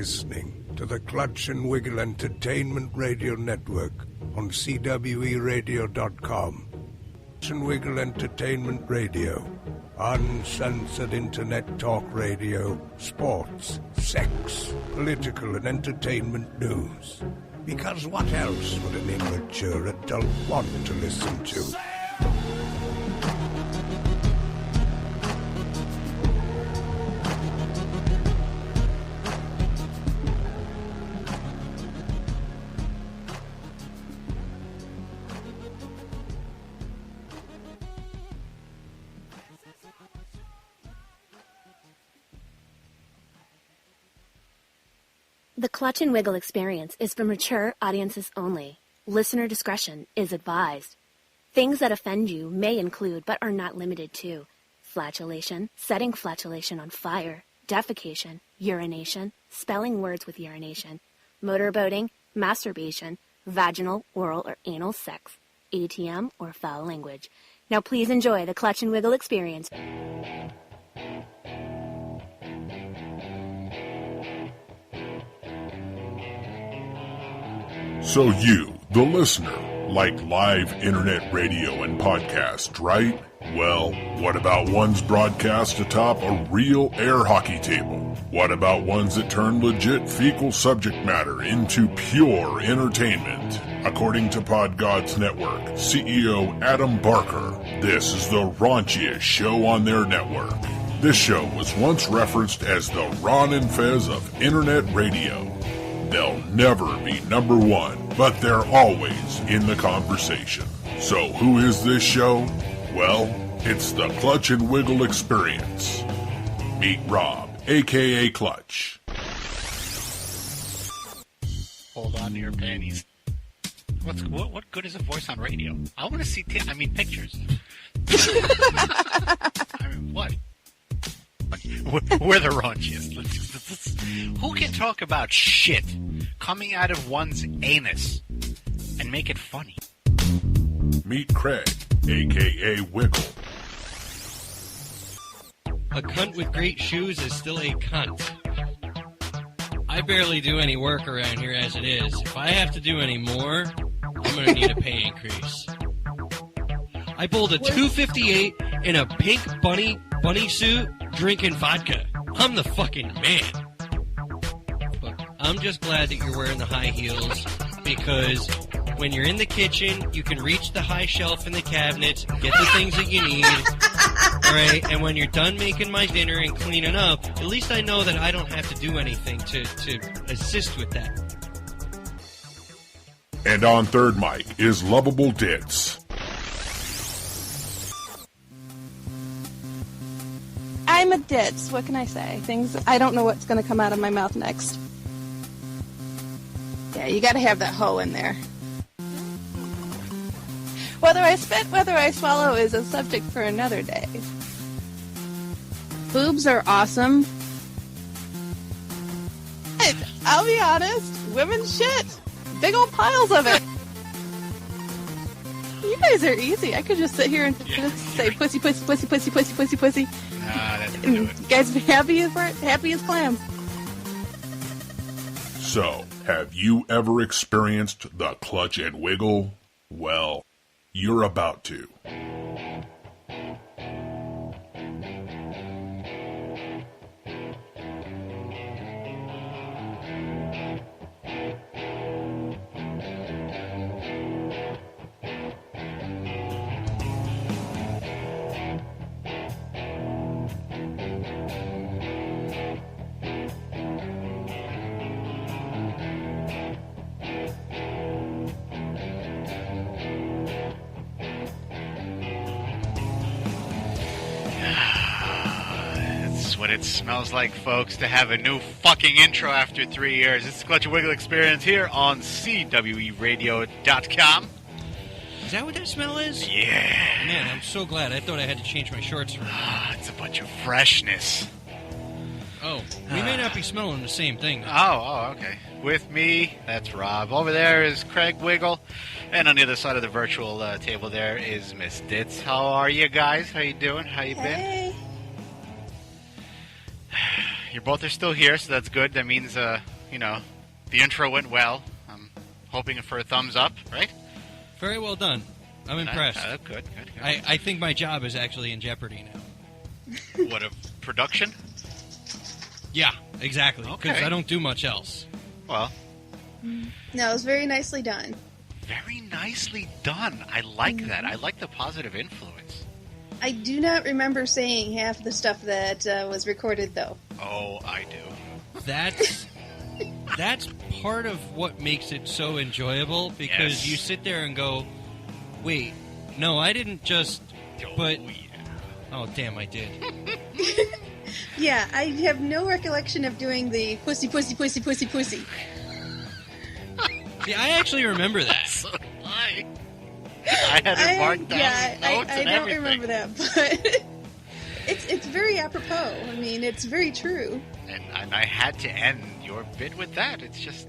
listening to the Clutch and Wiggle Entertainment Radio Network on CWEradio.com. Clutch and Wiggle Entertainment Radio. Uncensored internet talk radio, sports, sex, political and entertainment news. Because what else would an immature adult want to listen to? The Clutch and Wiggle experience is for mature audiences only. Listener discretion is advised. Things that offend you may include, but are not limited to, flatulation, setting flatulation on fire, defecation, urination, spelling words with urination, motorboating, masturbation, vaginal, oral, or anal sex, ATM, or foul language. Now please enjoy the Clutch and Wiggle experience. So you, the listener, like live internet radio and podcast, right? Well, what about ones broadcast atop a real air hockey table? What about ones that turn legit fecal subject matter into pure entertainment? According to PodGods Network CEO Adam Barker, this is the raunchiest show on their network. This show was once referenced as the Ron and Fez of internet radio. They'll never be number one, but they're always in the conversation. So who is this show? Well, it's the Clutch and Wiggle experience. Meet Rob, a.k.a. Clutch. Hold on to your panties. What good is a voice on radio? I want to see pictures. What? We're the raunchiest. Who can talk about shit coming out of one's anus and make it funny? Meet Craig, a.k.a. Wiggle. A cunt with great shoes is still a cunt. I barely do any work around here as it is. If I have to do any more, I'm going to need a pay increase. I bowled a 258 in a pink bunny suit drinking vodka. I'm the fucking man. Look, I'm just glad that you're wearing the high heels because when you're in the kitchen, you can reach the high shelf in the cabinets, get the things that you need, right? And when you're done making my dinner and cleaning up, at least I know that I don't have to do anything to assist with that. And on third mic is lovable Ditz. I'm a ditz. What can I say? I don't know what's going to come out of my mouth next. Yeah, you got to have that hoe in there. Whether I spit, whether I swallow is a subject for another day. Boobs are awesome. I'll be honest, women's shit. Big old piles of it. You guys are easy. I could just sit here and just say pussy, pussy, pussy, pussy, pussy, pussy, pussy. You guys be happy as clams. So, have you ever experienced the Clutch and Wiggle? Well, you're about to. What it smells like, folks, to have a new fucking intro after 3 years. It's the Clutch and Wiggle experience here on CWEradio.com. Is that what that smell is? Yeah. Man, I'm so glad. I thought I had to change my shorts for it. It's a bunch of freshness. Oh, we may not be smelling the same thing. Oh, okay. With me, that's Rob. Over there is Craig Wiggle. And on the other side of the virtual table there is Miss Ditz. How are you guys? How you doing? How you been? you both are still here, so that's good. That means, the intro went well. I'm hoping for a thumbs up, right? Very well done. I'm impressed. Good. I think my job is actually in jeopardy now. What, a production? Yeah, exactly. Because Okay. I don't do much else. Well, No, it was very nicely done. very nicely done. I like that. I like the positive influence. I do not remember saying half the stuff that was recorded, though. Oh, I do. That's part of what makes it so enjoyable, because Yes. you sit there and go, wait, no, I didn't just... But... Oh, yeah. Oh, damn, I did. Yeah, I have no recollection of doing the pussy, pussy, pussy, pussy, pussy. See, I actually remember that. So do I. I had it marked down with notes I and don't everything. remember that, but it's very apropos. I mean, it's very true. And I had to end your bit with that. It's just,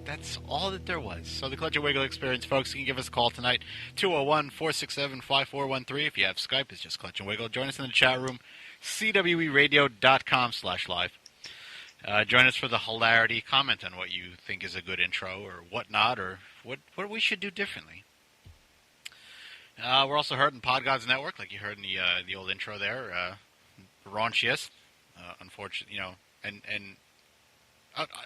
that's all that there was. So the Clutch and Wiggle experience, folks, you can give us a call tonight, 201-467-5413. If you have Skype, it's just Clutch and Wiggle. Join us in the chat room, cweradio.com/live. Join us for the hilarity. Comment on what you think is a good intro or whatnot, or what we should do differently. We're also heard in Podgods Network, like you heard in the old intro there. Raunchiest, unfortunately, and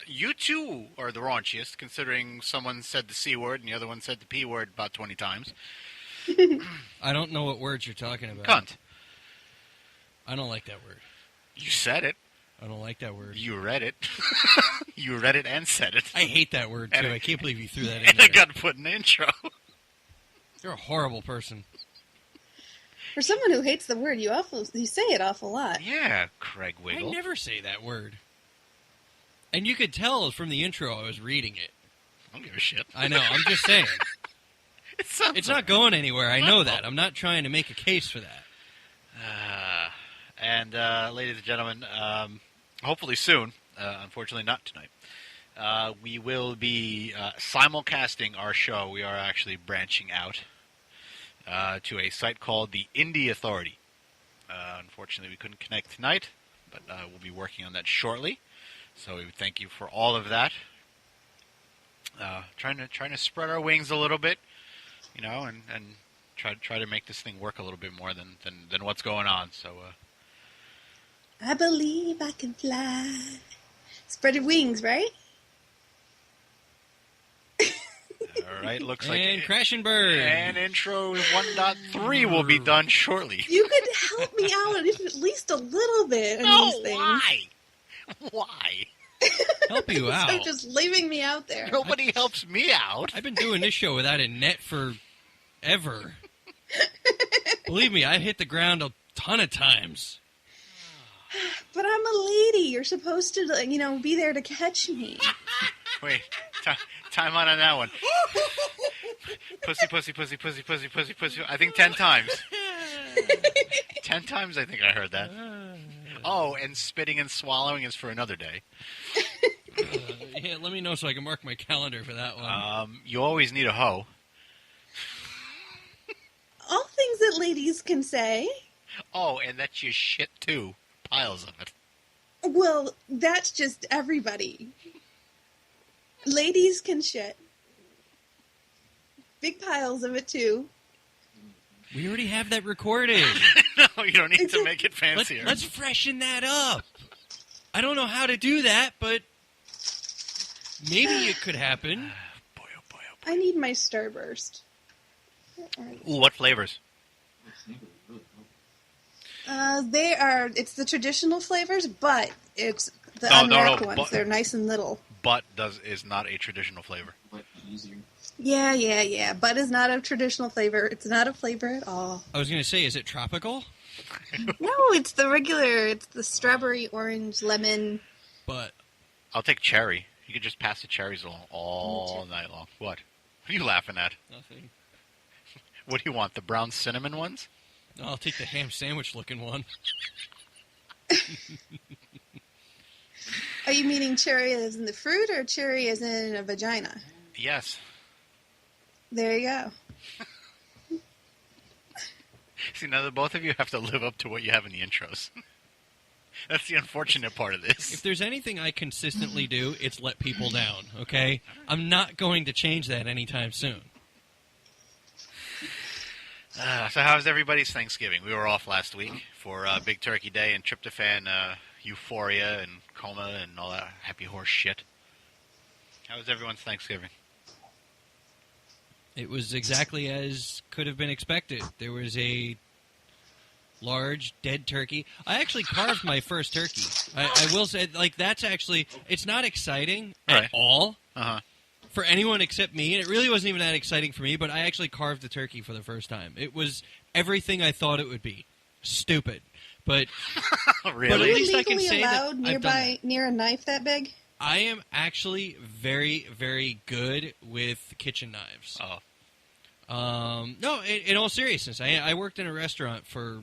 you too are the raunchiest, considering someone said the C word and the other one said the P word about 20 times. I don't know what words you're talking about. Cunt. I don't like that word. You said it. I don't like that word. You read it. You read it and said it. I hate that word, too. And I can't believe you threw that in And there. I got put in the intro. You're a horrible person. For someone who hates the word, you say it awful lot. Yeah, Craig I Wiggle. never say that word. And you could tell from the intro I was reading it. I don't give a shit. I know, I'm just saying. It's not going anywhere. I know that. I'm not trying to make a case for that. And ladies and gentlemen, hopefully soon, unfortunately not tonight, we will be simulcasting our show. We are actually branching out to a site called the Indie Authority. Unfortunately, we couldn't connect tonight, but we'll be working on that shortly. So we thank you for all of that. Trying to spread our wings a little bit, and try to make this thing work a little bit more than what's going on. So. I believe I can fly. Spread your wings, right? All right, looks like... And crash and burn. And intro 1.3 will be done shortly. You could help me out at least a little bit on these things. Why? Why? Help you out. So just leaving me out there. Nobody helps me out. I've been doing this show without a net for ever. Believe me, I've hit the ground a ton of times. But I'm a lady. You're supposed to, be there to catch me. Wait, time out on that one. Pussy, pussy, pussy, pussy, pussy, pussy, pussy. I think 10 times. 10 times I think I heard that. Oh, and spitting and swallowing is for another day. Yeah, let me know so I can mark my calendar for that one. You always need a hoe. All things that ladies can say. Oh, and that's your shit too. Piles of it. Well, that's just everybody. Ladies can shit. Big piles of it, too. We already have that recorded. No, you don't need to make it fancier. Let's freshen that up. I don't know how to do that, but maybe it could happen. Boy, oh boy, oh boy. I need my Starburst. Ooh, what flavors? It's the traditional flavors, but it's the No, unwrapped no, ones. but- They're nice and little. Butt is not a traditional flavor. Yeah. Bud is not a traditional flavor. It's not a flavor at all. I was going to say, is it tropical? No, it's the regular. It's the strawberry, orange, lemon. But I'll take cherry. You could just pass the cherries along all night long. What? What are you laughing at? nothing. What do you want, the brown cinnamon ones? No, I'll take the ham sandwich looking one. Are you meaning cherry as in the fruit or cherry as in a vagina? Yes. There you go. See, now the both of you have to live up to what you have in the intros. That's the unfortunate part of this. If there's anything I consistently do, it's let people down, okay? I'm not going to change that anytime soon. So how was everybody's Thanksgiving? We were off last week for Big Turkey Day and tryptophan euphoria and coma and all that happy horse shit. How was everyone's Thanksgiving? It was exactly as could have been expected. There was a large dead turkey. I actually carved my first turkey. I will say, like, that's actually, it's not exciting at all for anyone except me, and it really wasn't even that exciting for me, but I actually carved the turkey for the first time. It was everything I thought it would be. Stupid. But, Really? But at least I can legally say that allowed I've done that. near a knife that big? I am actually very, very good with kitchen knives. Oh. No, in all seriousness, I worked in a restaurant for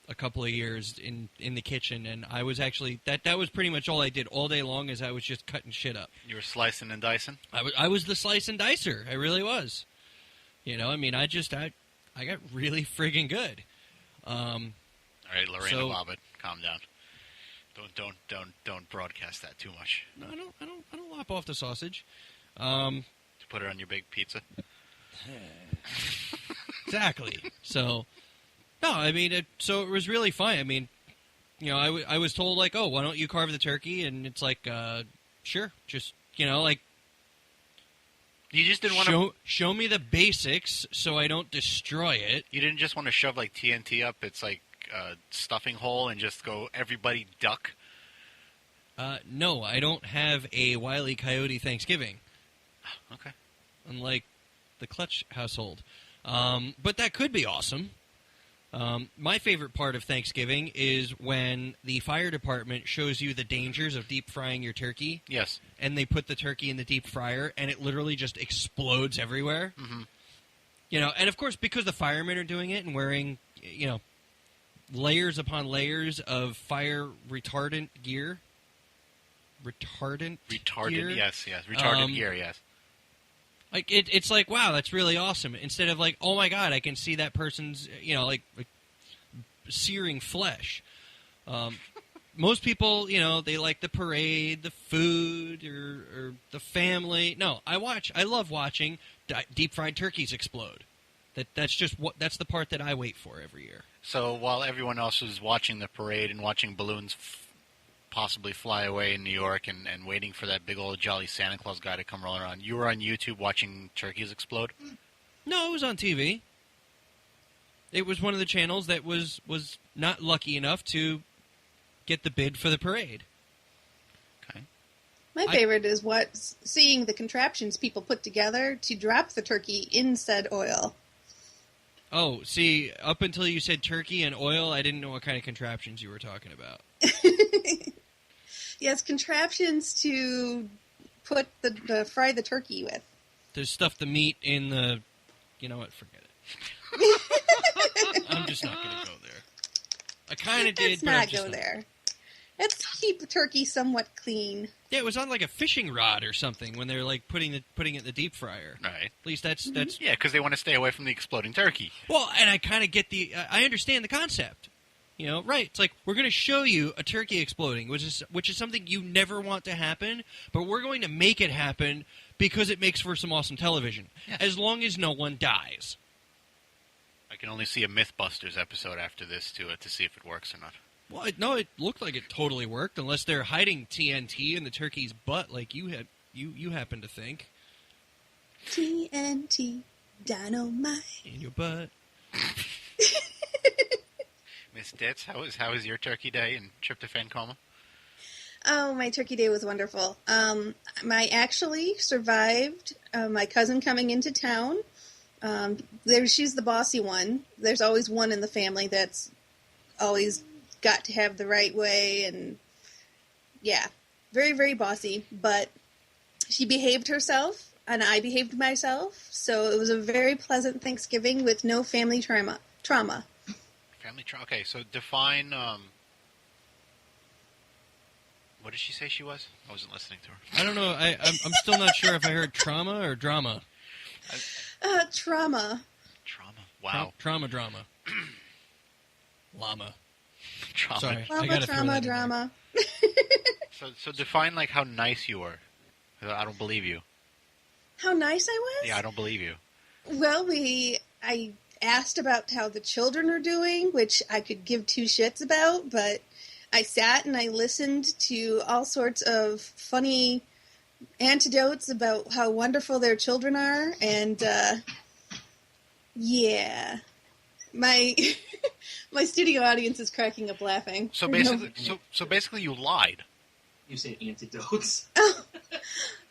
a couple of years in the kitchen, and I was actually that was pretty much all I did all day long. Is I was just cutting shit up. You were slicing and dicing? I was the slice and dicer. I really was. You know, I mean, I got really friggin' good. All right, Lorena So- Bobbitt, calm down. Don't broadcast that too much. No, I don't lop off the sausage. To put it on your big pizza. Exactly. So, no, I mean, so it was really fun. I mean, you know, I was told, like, oh, why don't you carve the turkey? And it's like, sure, just, you know, like, You just didn't want to. show me the basics so I don't destroy it. You didn't just want to shove like TNT up its like stuffing hole and just go everybody duck. No, I don't have a Wile E. Coyote Thanksgiving. Okay. Unlike the Clutch household. But that could be awesome. My favorite part of Thanksgiving is when the fire department shows you the dangers of deep frying your turkey. Yes. And they put the turkey in the deep fryer, and it literally just explodes everywhere. Mm-hmm. You know, and of course, because the firemen are doing it and wearing, you know, layers upon layers of fire retardant gear. Retardant gear? Yes. Retardant gear, yes. Like, it's like, wow, that's really awesome. Instead of like, oh my God, I can see that person's, you know, like searing flesh. Most people, you know, they like the parade, the food, or the family. No, I love watching deep fried turkeys explode. That's the part that I wait for every year. So while everyone else was watching the parade and watching balloons possibly fly away in New York and waiting for that big old jolly Santa Claus guy to come rolling around, you were on YouTube watching turkeys explode? No, it was on TV. It was one of the channels that was not lucky enough to get the bid for the parade. Okay. My favorite is seeing the contraptions people put together to drop the turkey in said oil. Oh, see, up until you said turkey and oil, I didn't know what kind of contraptions you were talking about. Yes, contraptions to put the fry the turkey with. To stuff the meat in the... You know what? Forget it. I'm just not going to go there. I kind of did, Let's but I'm not just go there. Let's keep the turkey somewhat clean. Yeah, it was on like a fishing rod or something when they're like putting it in the deep fryer. Right. At least that's Yeah, because they want to stay away from the exploding turkey. Well, and I kind of get I understand the concept. You know, right? It's like we're going to show you a turkey exploding, which is something you never want to happen, but we're going to make it happen because it makes for some awesome television. Yes. As long as no one dies. I can only see a MythBusters episode after this to see if it works or not. Well, no, it looked like it totally worked, unless they're hiding TNT in the turkey's butt, like you happen to think. TNT dynamite in your butt. Miss Ditz, how was your turkey day in tryptophan coma? Oh, my turkey day was wonderful. I actually survived my cousin coming into town. She's the bossy one. There's always one in the family that's always got to have the right way, and yeah, very, very bossy. But she behaved herself, and I behaved myself, so it was a very pleasant Thanksgiving with no family trauma. Family trauma. Okay, so define. What did she say she was? I wasn't listening to her. I don't know. I'm still not sure if I heard trauma or drama. Trauma. Trauma. Wow. Drama. Llama. Trauma. Sorry, I Trauma, gotta throw trauma, that in there. drama. So define like how nice you were. 'Cause I don't believe you. How nice I was? Yeah, I don't believe you. Well, I asked about how the children are doing, which I could give two shits about, but I sat and I listened to all sorts of funny anecdotes about how wonderful their children are, and yeah, my my studio audience is cracking up laughing. So basically, so basically, you lied. You said antidotes.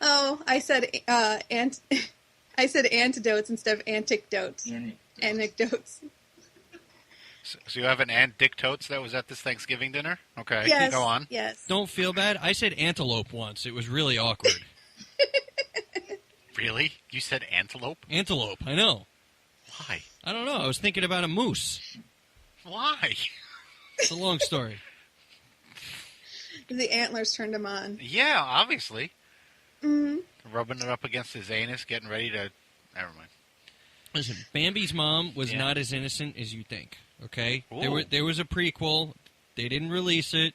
Oh, I said I said antidotes instead of anecdotes. Anecdotes. So you have an Aunt Dick Totes that was at this Thanksgiving dinner? Okay, Yes. go on. Yes. Don't feel bad. I said antelope once. It was really awkward. Really? You said antelope? Antelope, I know. Why? I don't know. I was thinking about a moose. Why? It's a long story. The antlers turned him on. Yeah, obviously. Mm-hmm. Rubbing it up against his anus, getting ready to... Never mind. Listen, Bambi's mom was Yeah. not as innocent as you think, okay? Ooh. There was a prequel. They didn't release it.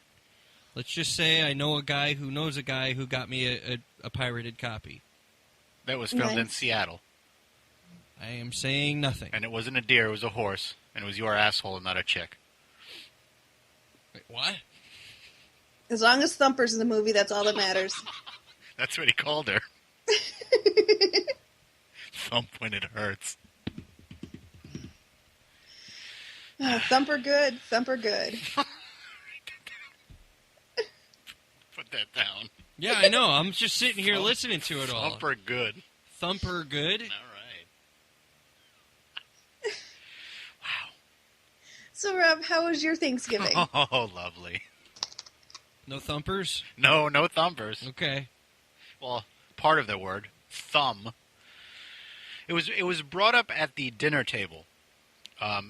Let's just say I know a guy who knows a guy who got me a pirated copy. That was filmed in Nice. Seattle. I am saying nothing. And it wasn't a deer, it was a horse. And it was your asshole and not a chick. Wait, what? As long as Thumper's in the movie, that's all that matters. That's what he called her. Thump when it hurts. Oh, Thumper good, Thumper good. Put that down. Yeah, I know. I'm just sitting here listening to it all. Thumper good. Thumper good. All right. Wow. So, Rob, how was your Thanksgiving? Oh, lovely. No thumpers? No thumpers. Okay. Well, part of the word, thumb. It was brought up at the dinner table.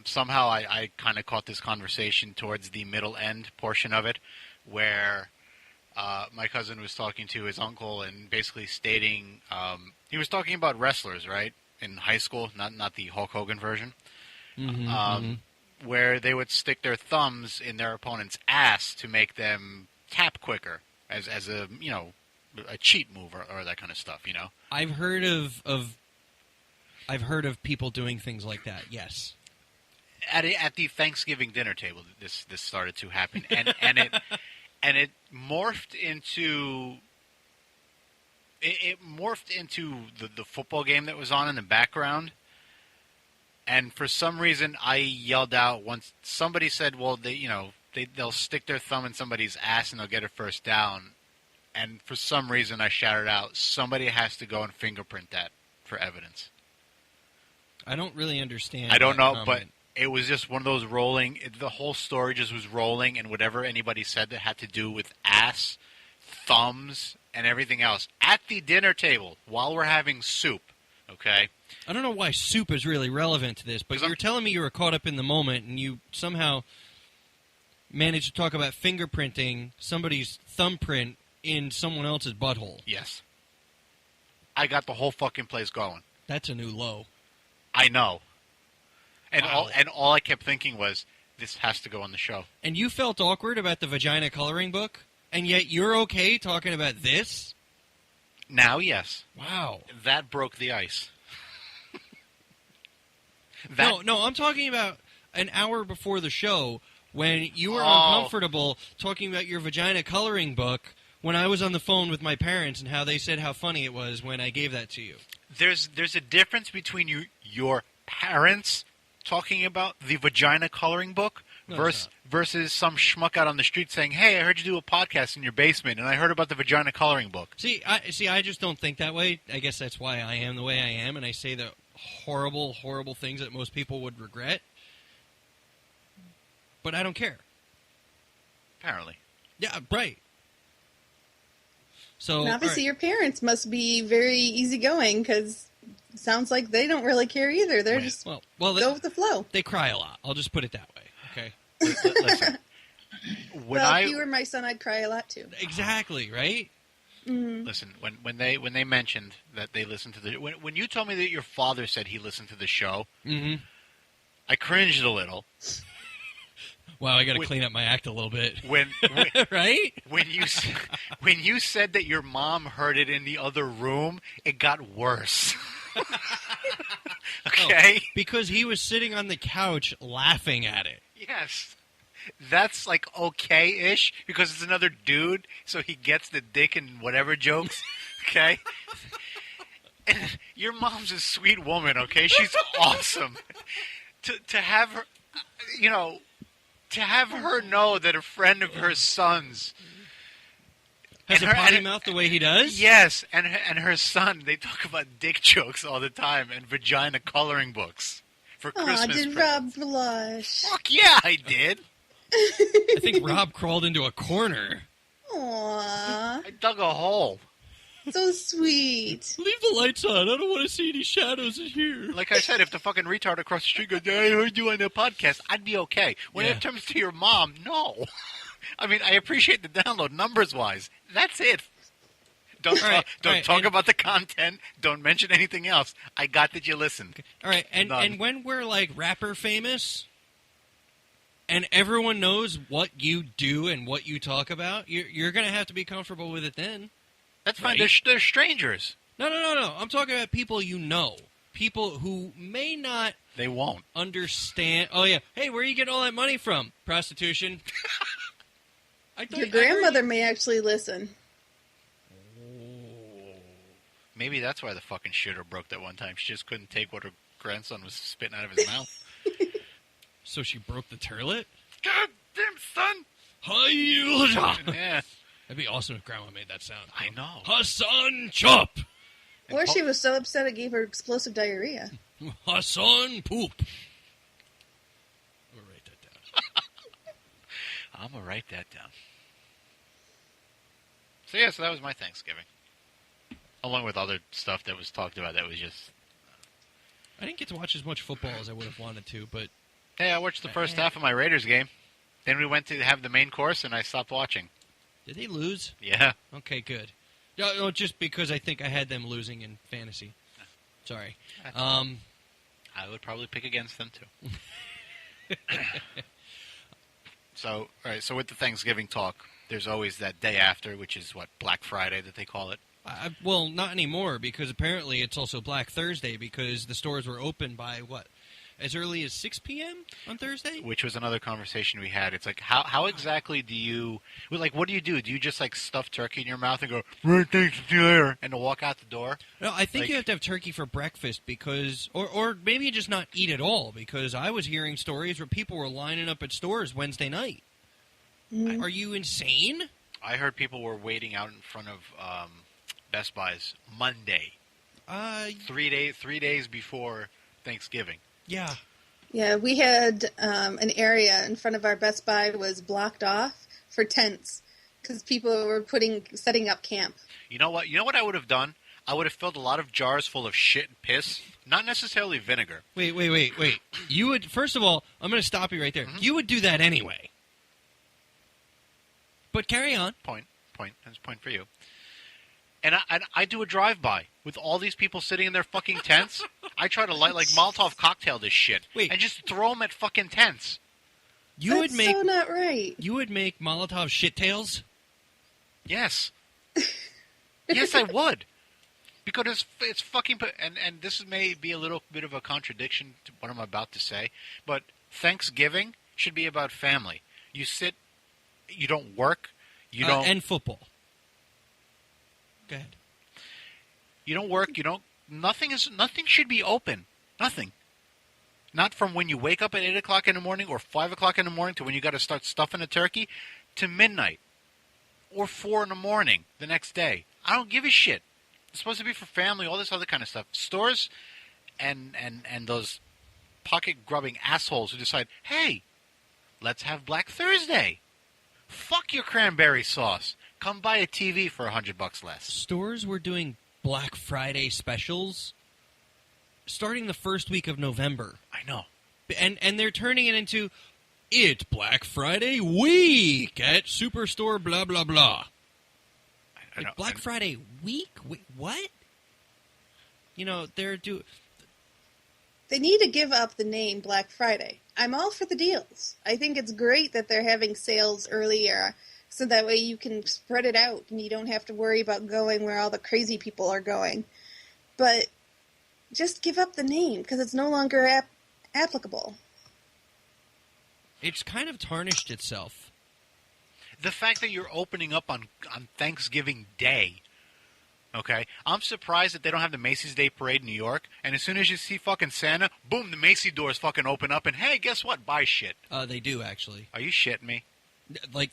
Somehow I kind of caught this conversation towards the middle end portion of it, where my cousin was talking to his uncle and basically stating he was talking about wrestlers, right, in high school, not the Hulk Hogan version, where they would stick their thumbs in their opponent's ass to make them tap quicker as a a cheat move or that kind of stuff, you know. I've heard of people doing things like that. Yes. At the Thanksgiving dinner table, this started to happen, and it morphed into the football game that was on in the background, and for some reason I yelled out once somebody said, "Well, they'll stick their thumb in somebody's ass and they'll get a first down," and for some reason I shouted out, "Somebody has to go and fingerprint that for evidence." I don't really understand. I don't that know, comment. but it was just one of those rolling. The whole story just was rolling, and whatever anybody said that had to do with ass, thumbs, and everything else at the dinner table while we're having soup. Okay, I don't know why soup is really relevant to this, but 'Cause you're telling me you were caught up in the moment and you somehow managed to talk about fingerprinting somebody's thumbprint in someone else's butthole. yes, I got the whole fucking place going. That's a new low. I know, and Wow. all I kept thinking was, this has to go on the show. And you felt awkward about the vagina coloring book, and yet you're okay talking about this? Now, yes, Wow. that broke the ice. No, I'm talking about an hour before the show when you were Oh. uncomfortable talking about your vagina coloring book when I was on the phone with my parents and how they said how funny it was when I gave that to you. There's a difference between your parents talking about the vagina coloring book No, versus some schmuck out on the street saying, "Hey, I heard you do a podcast in your basement, and I heard about the vagina coloring book." I just don't think that way. I guess that's why I am the way I am, and I say the horrible, horrible things that most people would regret. But I don't care. Apparently. Yeah, right. So And obviously, all your parents must be very easyggoing because it sounds like they don't really care either. They're just right. well, go with the flow. they cry a lot. I'll just put it that way. Okay. Listen, If you were my son, I'd cry a lot too. Exactly, right? listen, when they mentioned that they listened to the when you told me that your father said he listened to the show, Mm-hmm. I cringed a little Wow, I got to clean up my act a little bit. When right? When you said that your mom heard it in the other room, it got worse. Okay? Oh, because he was sitting on the couch laughing at it. Yes. That's like okay-ish because it's another dude, so he gets the dick and whatever jokes. Okay? And your mom's a sweet woman, okay? She's awesome. To have her, to have her know that a friend of her son's has a potty mouth the way he does? Yes, and her son, they talk about dick jokes all the time and vagina coloring books for Christmas. Did Rob blush? Fuck yeah, I did. I think Rob crawled into a corner. Aww. I dug a hole. So sweet. Leave the lights on. I don't want to see any shadows in here. Like I said, if the fucking retard across the street goes, I heard you on the podcast, I'd be okay. When it comes to your mom, no. I mean, I appreciate the download numbers-wise. That's it. Don't talk about the content. Don't mention anything else. I got that you listened. All right, and when we're like rapper famous, and everyone knows what you do and what you talk about, you're going to have to be comfortable with it then. That's fine. Right? They're strangers. No. I'm talking about people you know. People who may not... They won't. Understand... Oh, yeah. Hey, where are you getting all that money from? Prostitution. Your grandmother may actually listen. Maybe that's why the fucking shitter broke that one time. She just couldn't take what her grandson was spitting out of his mouth. So she broke the turlet? God damn, son! Yeah. That'd be awesome if Grandma made that sound. I know. Hassan chop! Or she was so upset it gave her explosive diarrhea. Hassan poop. I'm going to write that down. I'm going to write that down. So that was my Thanksgiving. Along with other stuff that was talked about that was just... I didn't get to watch as much football as I would have wanted to, but... Hey, I watched the first half of my Raiders game. Then we went to have the main course, and I stopped watching. Did they lose? Yeah. Okay, good. No, just because I think I had them losing in fantasy. Sorry. I would probably pick against them, too. So, all right, so with the Thanksgiving talk, there's always that day after, which is, Black Friday that they call it? Well, not anymore, because apparently it's also Black Thursday, because the stores were open by, as early as 6 p.m. on Thursday? Which was another conversation we had. It's like, how exactly do you, what do you do? Do you just, stuff turkey in your mouth and go, right, thanks, see you later, and walk out the door? No, I think you have to have turkey for breakfast because, or maybe just not eat at all, because I was hearing stories where people were lining up at stores Wednesday night. Mm. Are you insane? I heard people were waiting out in front of Best Buy's Monday. 3 days before Thanksgiving. Yeah. Yeah, we had an area in front of our Best Buy was blocked off for tents because people were setting up camp. You know what? You know what I would have done? I would have filled a lot of jars full of shit and piss, not necessarily vinegar. Wait. You would, first of all, I'm going to stop you right there. Mm-hmm. You would do that anyway. But carry on. Point. That's a point for you. And I do a drive-by with all these people sitting in their fucking tents. I try to Molotov cocktail this shit. Wait. And just throw them at fucking tents. That's so not right. You would make Molotov shit tails? Yes. Yes, I would. Because it's fucking... And this may be a little bit of a contradiction to what I'm about to say, but Thanksgiving should be about family. You sit... You don't work. You don't... And football. Go ahead. You don't work. You don't... Nothing should be open. Nothing. Not from when you wake up at 8 o'clock in the morning or 5 o'clock in the morning to when you got to start stuffing a turkey to midnight or 4 in the morning the next day. I don't give a shit. It's supposed to be for family, all this other kind of stuff. Stores and those pocket-grubbing assholes who decide, hey, let's have Black Thursday. Fuck your cranberry sauce. Come buy a TV for $100 less. Stores were doing Black Friday specials starting the first week of November. I know. And they're turning it into, it's Black Friday week at Superstore blah, blah, blah. I know. Black Friday week? Wait, what? You know, They need to give up the name Black Friday. I'm all for the deals. I think it's great that they're having sales earlier, so that way you can spread it out and you don't have to worry about going where all the crazy people are going. But just give up the name, because it's no longer applicable. It's kind of tarnished itself. The fact that you're opening up on Thanksgiving Day, okay? I'm surprised that they don't have the Macy's Day Parade in New York, and as soon as you see fucking Santa, boom, the Macy's doors fucking open up, and hey, guess what? Buy shit. They do, actually. Are you shitting me? Like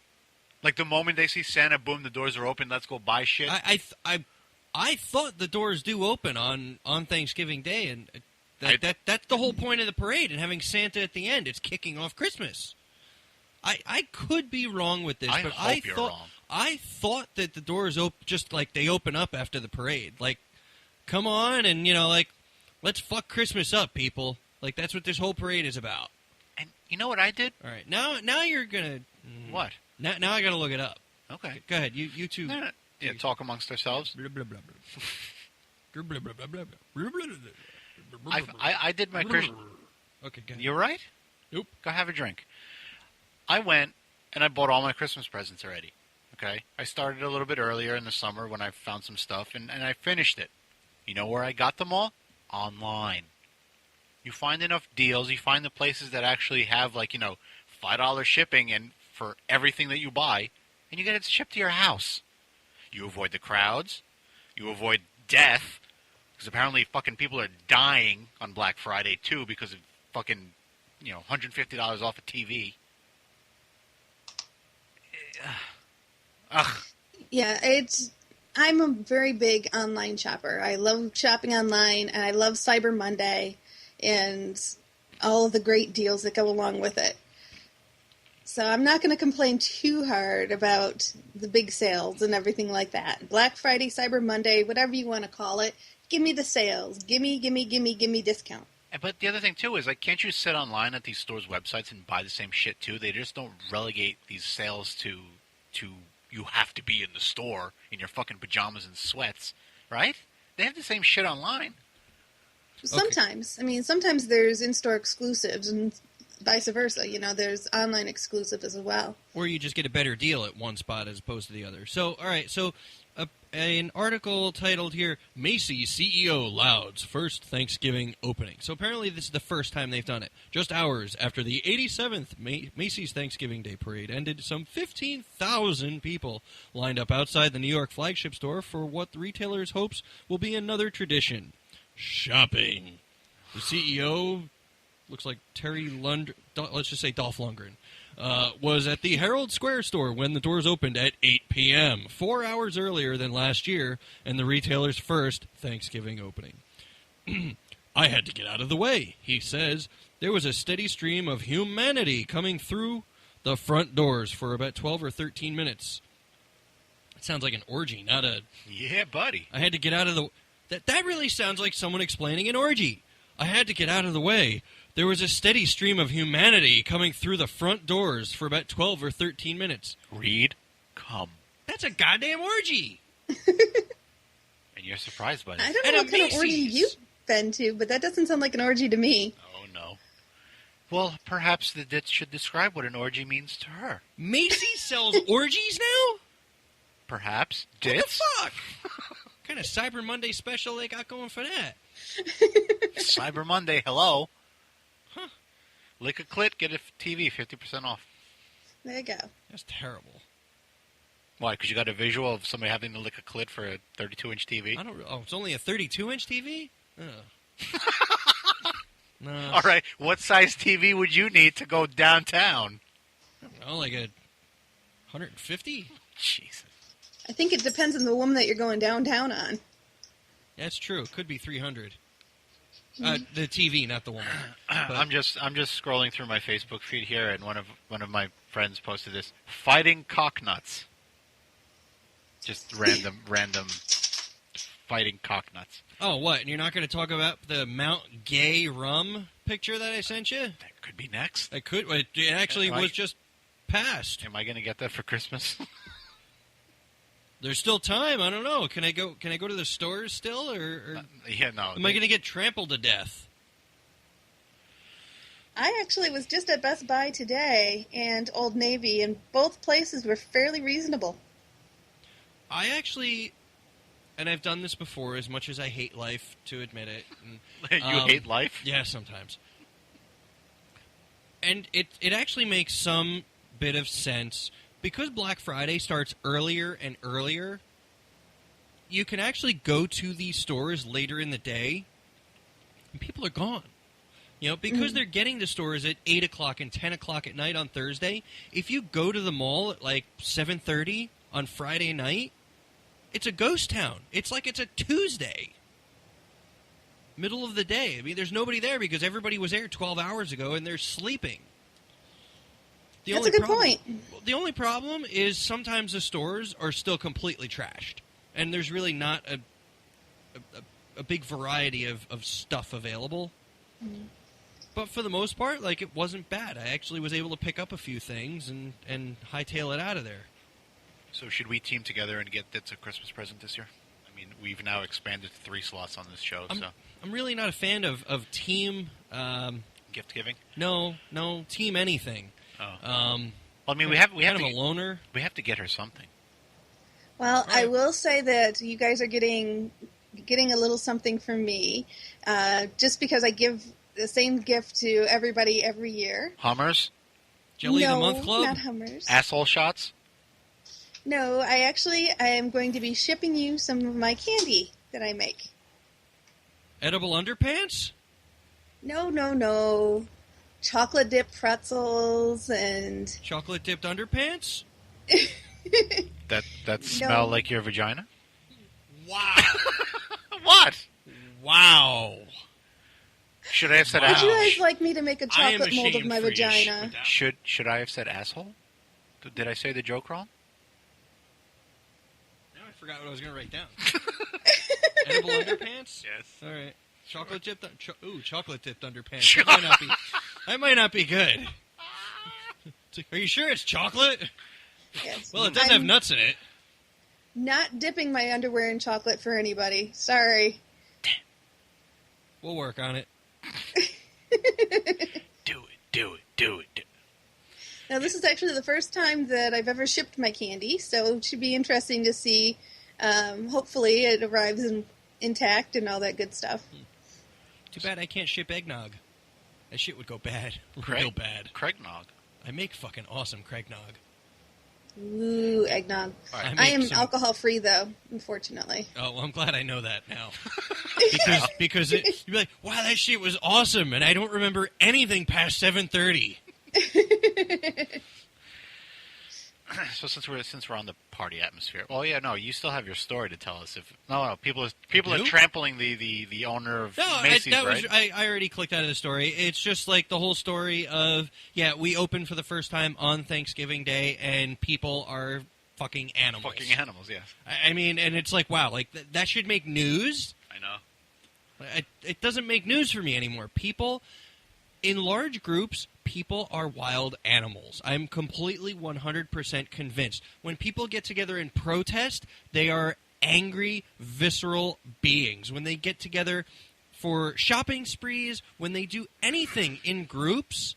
the moment they see Santa, boom, the doors are open, let's go buy shit? I thought the doors do open on Thanksgiving Day, and that's the whole point of the parade, and having Santa at the end. It's kicking off Christmas. I could be wrong with this, but I thought that the doors just like they open up after the parade. Like, come on, and like, let's fuck Christmas up, people. Like, that's what this whole parade is about. And you know what I did? All right, now you're gonna what? Now I gotta look it up. Okay, go ahead. You two. Yeah, talk amongst ourselves. I did my Christmas. Okay, go ahead. You right? Nope. Go have a drink. I went and I bought all my Christmas presents already. Okay? I started a little bit earlier in the summer when I found some stuff, and I finished it. You know where I got them all? Online. You find enough deals. You find the places that actually have, like, $5 shipping and for everything that you buy, and you get it shipped to your house. You avoid the crowds. You avoid death, because apparently fucking people are dying on Black Friday, too, because of fucking, $150 off a TV. Ugh. Yeah, I'm a very big online shopper. I love shopping online, and I love Cyber Monday and all of the great deals that go along with it. So I'm not going to complain too hard about the big sales and everything like that. Black Friday, Cyber Monday, whatever you want to call it, give me the sales. Give me discount. But the other thing, too, is, like, can't you sit online at these stores' websites and buy the same shit, too? They just don't relegate these sales to you have to be in the store in your fucking pajamas and sweats, right? They have the same shit online. Sometimes. Okay. I mean, sometimes there's in-store exclusives and vice versa. There's online exclusive as well. Or you just get a better deal at one spot as opposed to the other. So, all right, an article titled here, Macy's CEO Louds First Thanksgiving Opening. So apparently this is the first time they've done it. Just hours after the 87th Macy's Thanksgiving Day Parade ended, some 15,000 people lined up outside the New York flagship store for what the retailer's hopes will be another tradition, shopping. The CEO, looks like let's just say Dolph Lundgren, was at the Herald Square store when the doors opened at 8 p.m., 4 hours earlier than last year, and the retailer's first Thanksgiving opening. I had to get out of the way, he says. There was a steady stream of humanity coming through the front doors for about 12 or 13 minutes. It sounds like an orgy, not a... Yeah, buddy. I had to get out of the... That really sounds like someone explaining an orgy. I had to get out of the way. There was a steady stream of humanity coming through the front doors for about 12 or 13 minutes. Read, come. That's a goddamn orgy. And you're surprised by that. I don't know what kind of orgy you've been to, but that doesn't sound like an orgy to me. Oh, no. Well, perhaps the Ditz should describe what an orgy means to her. Macy's sells orgies now? Perhaps. Ditz? What the fuck? What kind of Cyber Monday special they got going for that? Cyber Monday, hello. Huh. Lick a clit, get a TV, 50% off. There you go. That's terrible. Why? Because you got a visual of somebody having to lick a clit for a 32-inch TV? It's only a 32-inch TV? No. All right, what size TV would you need to go downtown? I don't know, like a 150? Jesus. I think it depends on the woman that you're going downtown on. That's true. It could be 300. The TV, not the woman. I'm just scrolling through my Facebook feed here, and one of my friends posted this: fighting cocknuts. Just random fighting cocknuts. Oh, what? And you're not going to talk about the Mount Gay rum picture that I sent you? That could be next. It could. It actually was just passed. Am I going to get that for Christmas? There's still time. I don't know. Can I go to the stores still, or yeah, no. Am I going to get trampled to death? I actually was just at Best Buy today and Old Navy, and both places were fairly reasonable. I actually, and I've done this before, as much as I hate life to admit it. And, You hate life? Yeah, sometimes. And it actually makes some bit of sense. Because Black Friday starts earlier and earlier, you can actually go to these stores later in the day, and people are gone. You know, because they're getting to stores at 8 o'clock and 10 o'clock at night on Thursday, if you go to the mall at like 7:30 on Friday night, it's a ghost town. It's like it's a Tuesday. Middle of the day. I mean, there's nobody there because everybody was there 12 hours ago and they're sleeping. That's a good point. The only problem is sometimes the stores are still completely trashed. And there's really not a big variety of stuff available. Mm-hmm. But for the most part, like, it wasn't bad. I actually was able to pick up a few things and hightail it out of there. So should we team together and get Ditz a Christmas present this year? I mean, we've now expanded to 3 slots on this show, so... I'm really not a fan of team... gift giving? No, team anything. Oh. Well, I mean, we have kind to... of a loner. We have to get her something. Well, right. I will say that you guys are getting a little something from me, just because I give the same gift to everybody every year. Hummers? Jelly of the Month Club? No, not Hummers. Asshole shots? No, I am going to be shipping you some of my candy that I make. Edible underpants? No. Chocolate dipped pretzels and... Chocolate dipped underpants? That smell like your vagina? Wow. What? Wow. Should I have said Would asshole? you guys like me to make a chocolate mold of my vagina? Should I have said asshole? Did I say the joke wrong? Now I forgot what I was going to write down. Edible underpants? Yes. All right. Chocolate dipped underpants. That might not be good. Are you sure it's chocolate? Yes. Well, it does have nuts in it. Not dipping my underwear in chocolate for anybody. Sorry. We'll work on it. Do it. Now, this is actually the first time that I've ever shipped my candy, so it should be interesting to see. Hopefully it arrives intact and all that good stuff. Too bad I can't ship eggnog. That shit would go bad. Real bad. Craignog. I make fucking awesome Craignog. Ooh, eggnog. Right. I am alcohol-free, though, unfortunately. Oh, well, I'm glad I know that now. because you'd be like, wow, that shit was awesome, and I don't remember anything past 7:30. So since we're on the party atmosphere, you still have your story to tell us. People are trampling the owner of Macy's, right? I already clicked out of the story. It's just like the whole story of we opened for the first time on Thanksgiving Day, and people are fucking animals. Fucking animals, yes. I mean, and it's like, wow, like that should make news. I know. It doesn't make news for me anymore. People in large groups. People are wild animals. I'm completely 100% convinced. When people get together and protest, they are angry, visceral beings. When they get together for shopping sprees, when they do anything in groups,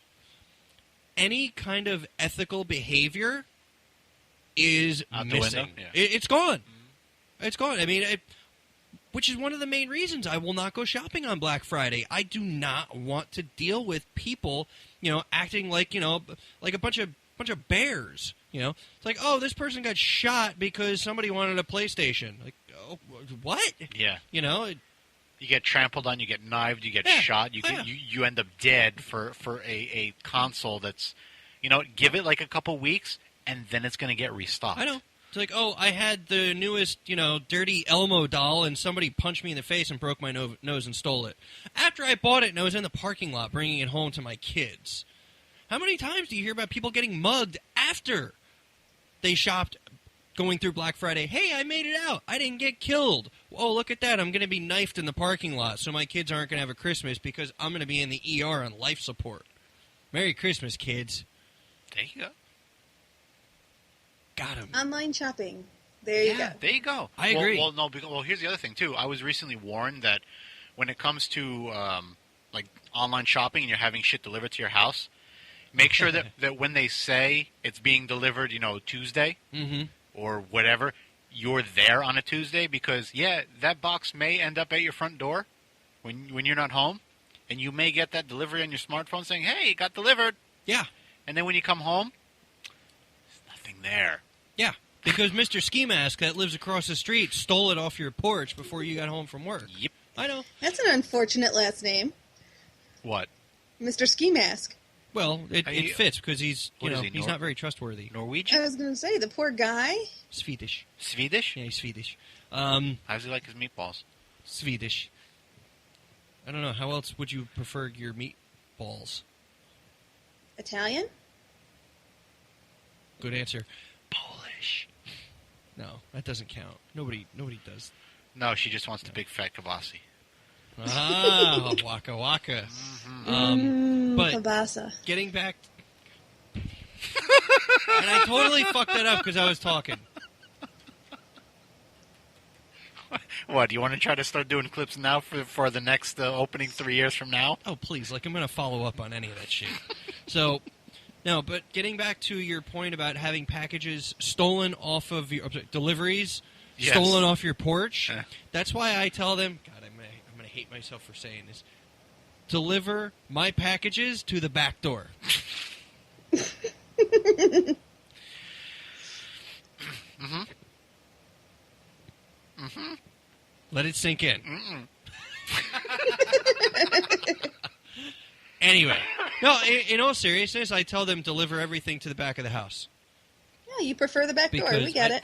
any kind of ethical behavior is missing. Yeah. It's gone. Mm-hmm. It's gone. I mean, which is one of the main reasons I will not go shopping on Black Friday. I do not want to deal with people, acting like, like a bunch of bears. It's like, oh, this person got shot because somebody wanted a PlayStation. Like, oh, what? Yeah. You get trampled on, you get knifed, you get shot, you end up dead for a console that's, give it like a couple weeks, and then it's going to get restocked. I know. It's like, oh, I had the newest, dirty Elmo doll, and somebody punched me in the face and broke my nose and stole it. After I bought it and I was in the parking lot bringing it home to my kids. How many times do you hear about people getting mugged after they shopped going through Black Friday? Hey, I made it out. I didn't get killed. Oh, look at that. I'm going to be knifed in the parking lot, so my kids aren't going to have a Christmas because I'm going to be in the ER on life support. Merry Christmas, kids. There you go. Got him. Online shopping. There you go. There you go. I agree. Well, here's the other thing, too. I was recently warned that when it comes to like online shopping and you're having shit delivered to your house, make sure that when they say it's being delivered, Tuesday or whatever, you're there on a Tuesday because, that box may end up at your front door when you're not home, and you may get that delivery on your smartphone saying, hey, it got delivered. Yeah. And then when you come home, there's nothing there. Yeah, because Mr. Ski Mask that lives across the street stole it off your porch before you got home from work. Yep. I know. That's an unfortunate last name. What? Mr. Ski Mask. Well, it fits because he's he's not very trustworthy. Norwegian? I was going to say, the poor guy. Swedish. Swedish? Yeah, he's Swedish. How does he like his meatballs? Swedish. I don't know. How else would you prefer your meatballs? Italian? Good answer. Polish. No, that doesn't count. Nobody does. No, she just wants the big fat kibasi. Ah, waka waka. But Kielbasa. getting back, and I totally fucked that up because I was talking. What, do you want to try to start doing clips now for the next opening 3 years from now? Oh, please. I'm going to follow up on any of that shit. So, no, but getting back to your point about having packages stolen off of your deliveries, Yes. stolen off your porch, Yeah. that's why I tell them, God, I'm going to hate myself for saying this, deliver my packages to the back door. Let it sink in. Anyway, no, in all seriousness, I tell them deliver everything to the back of the house. Yeah, you prefer the back door. We get it.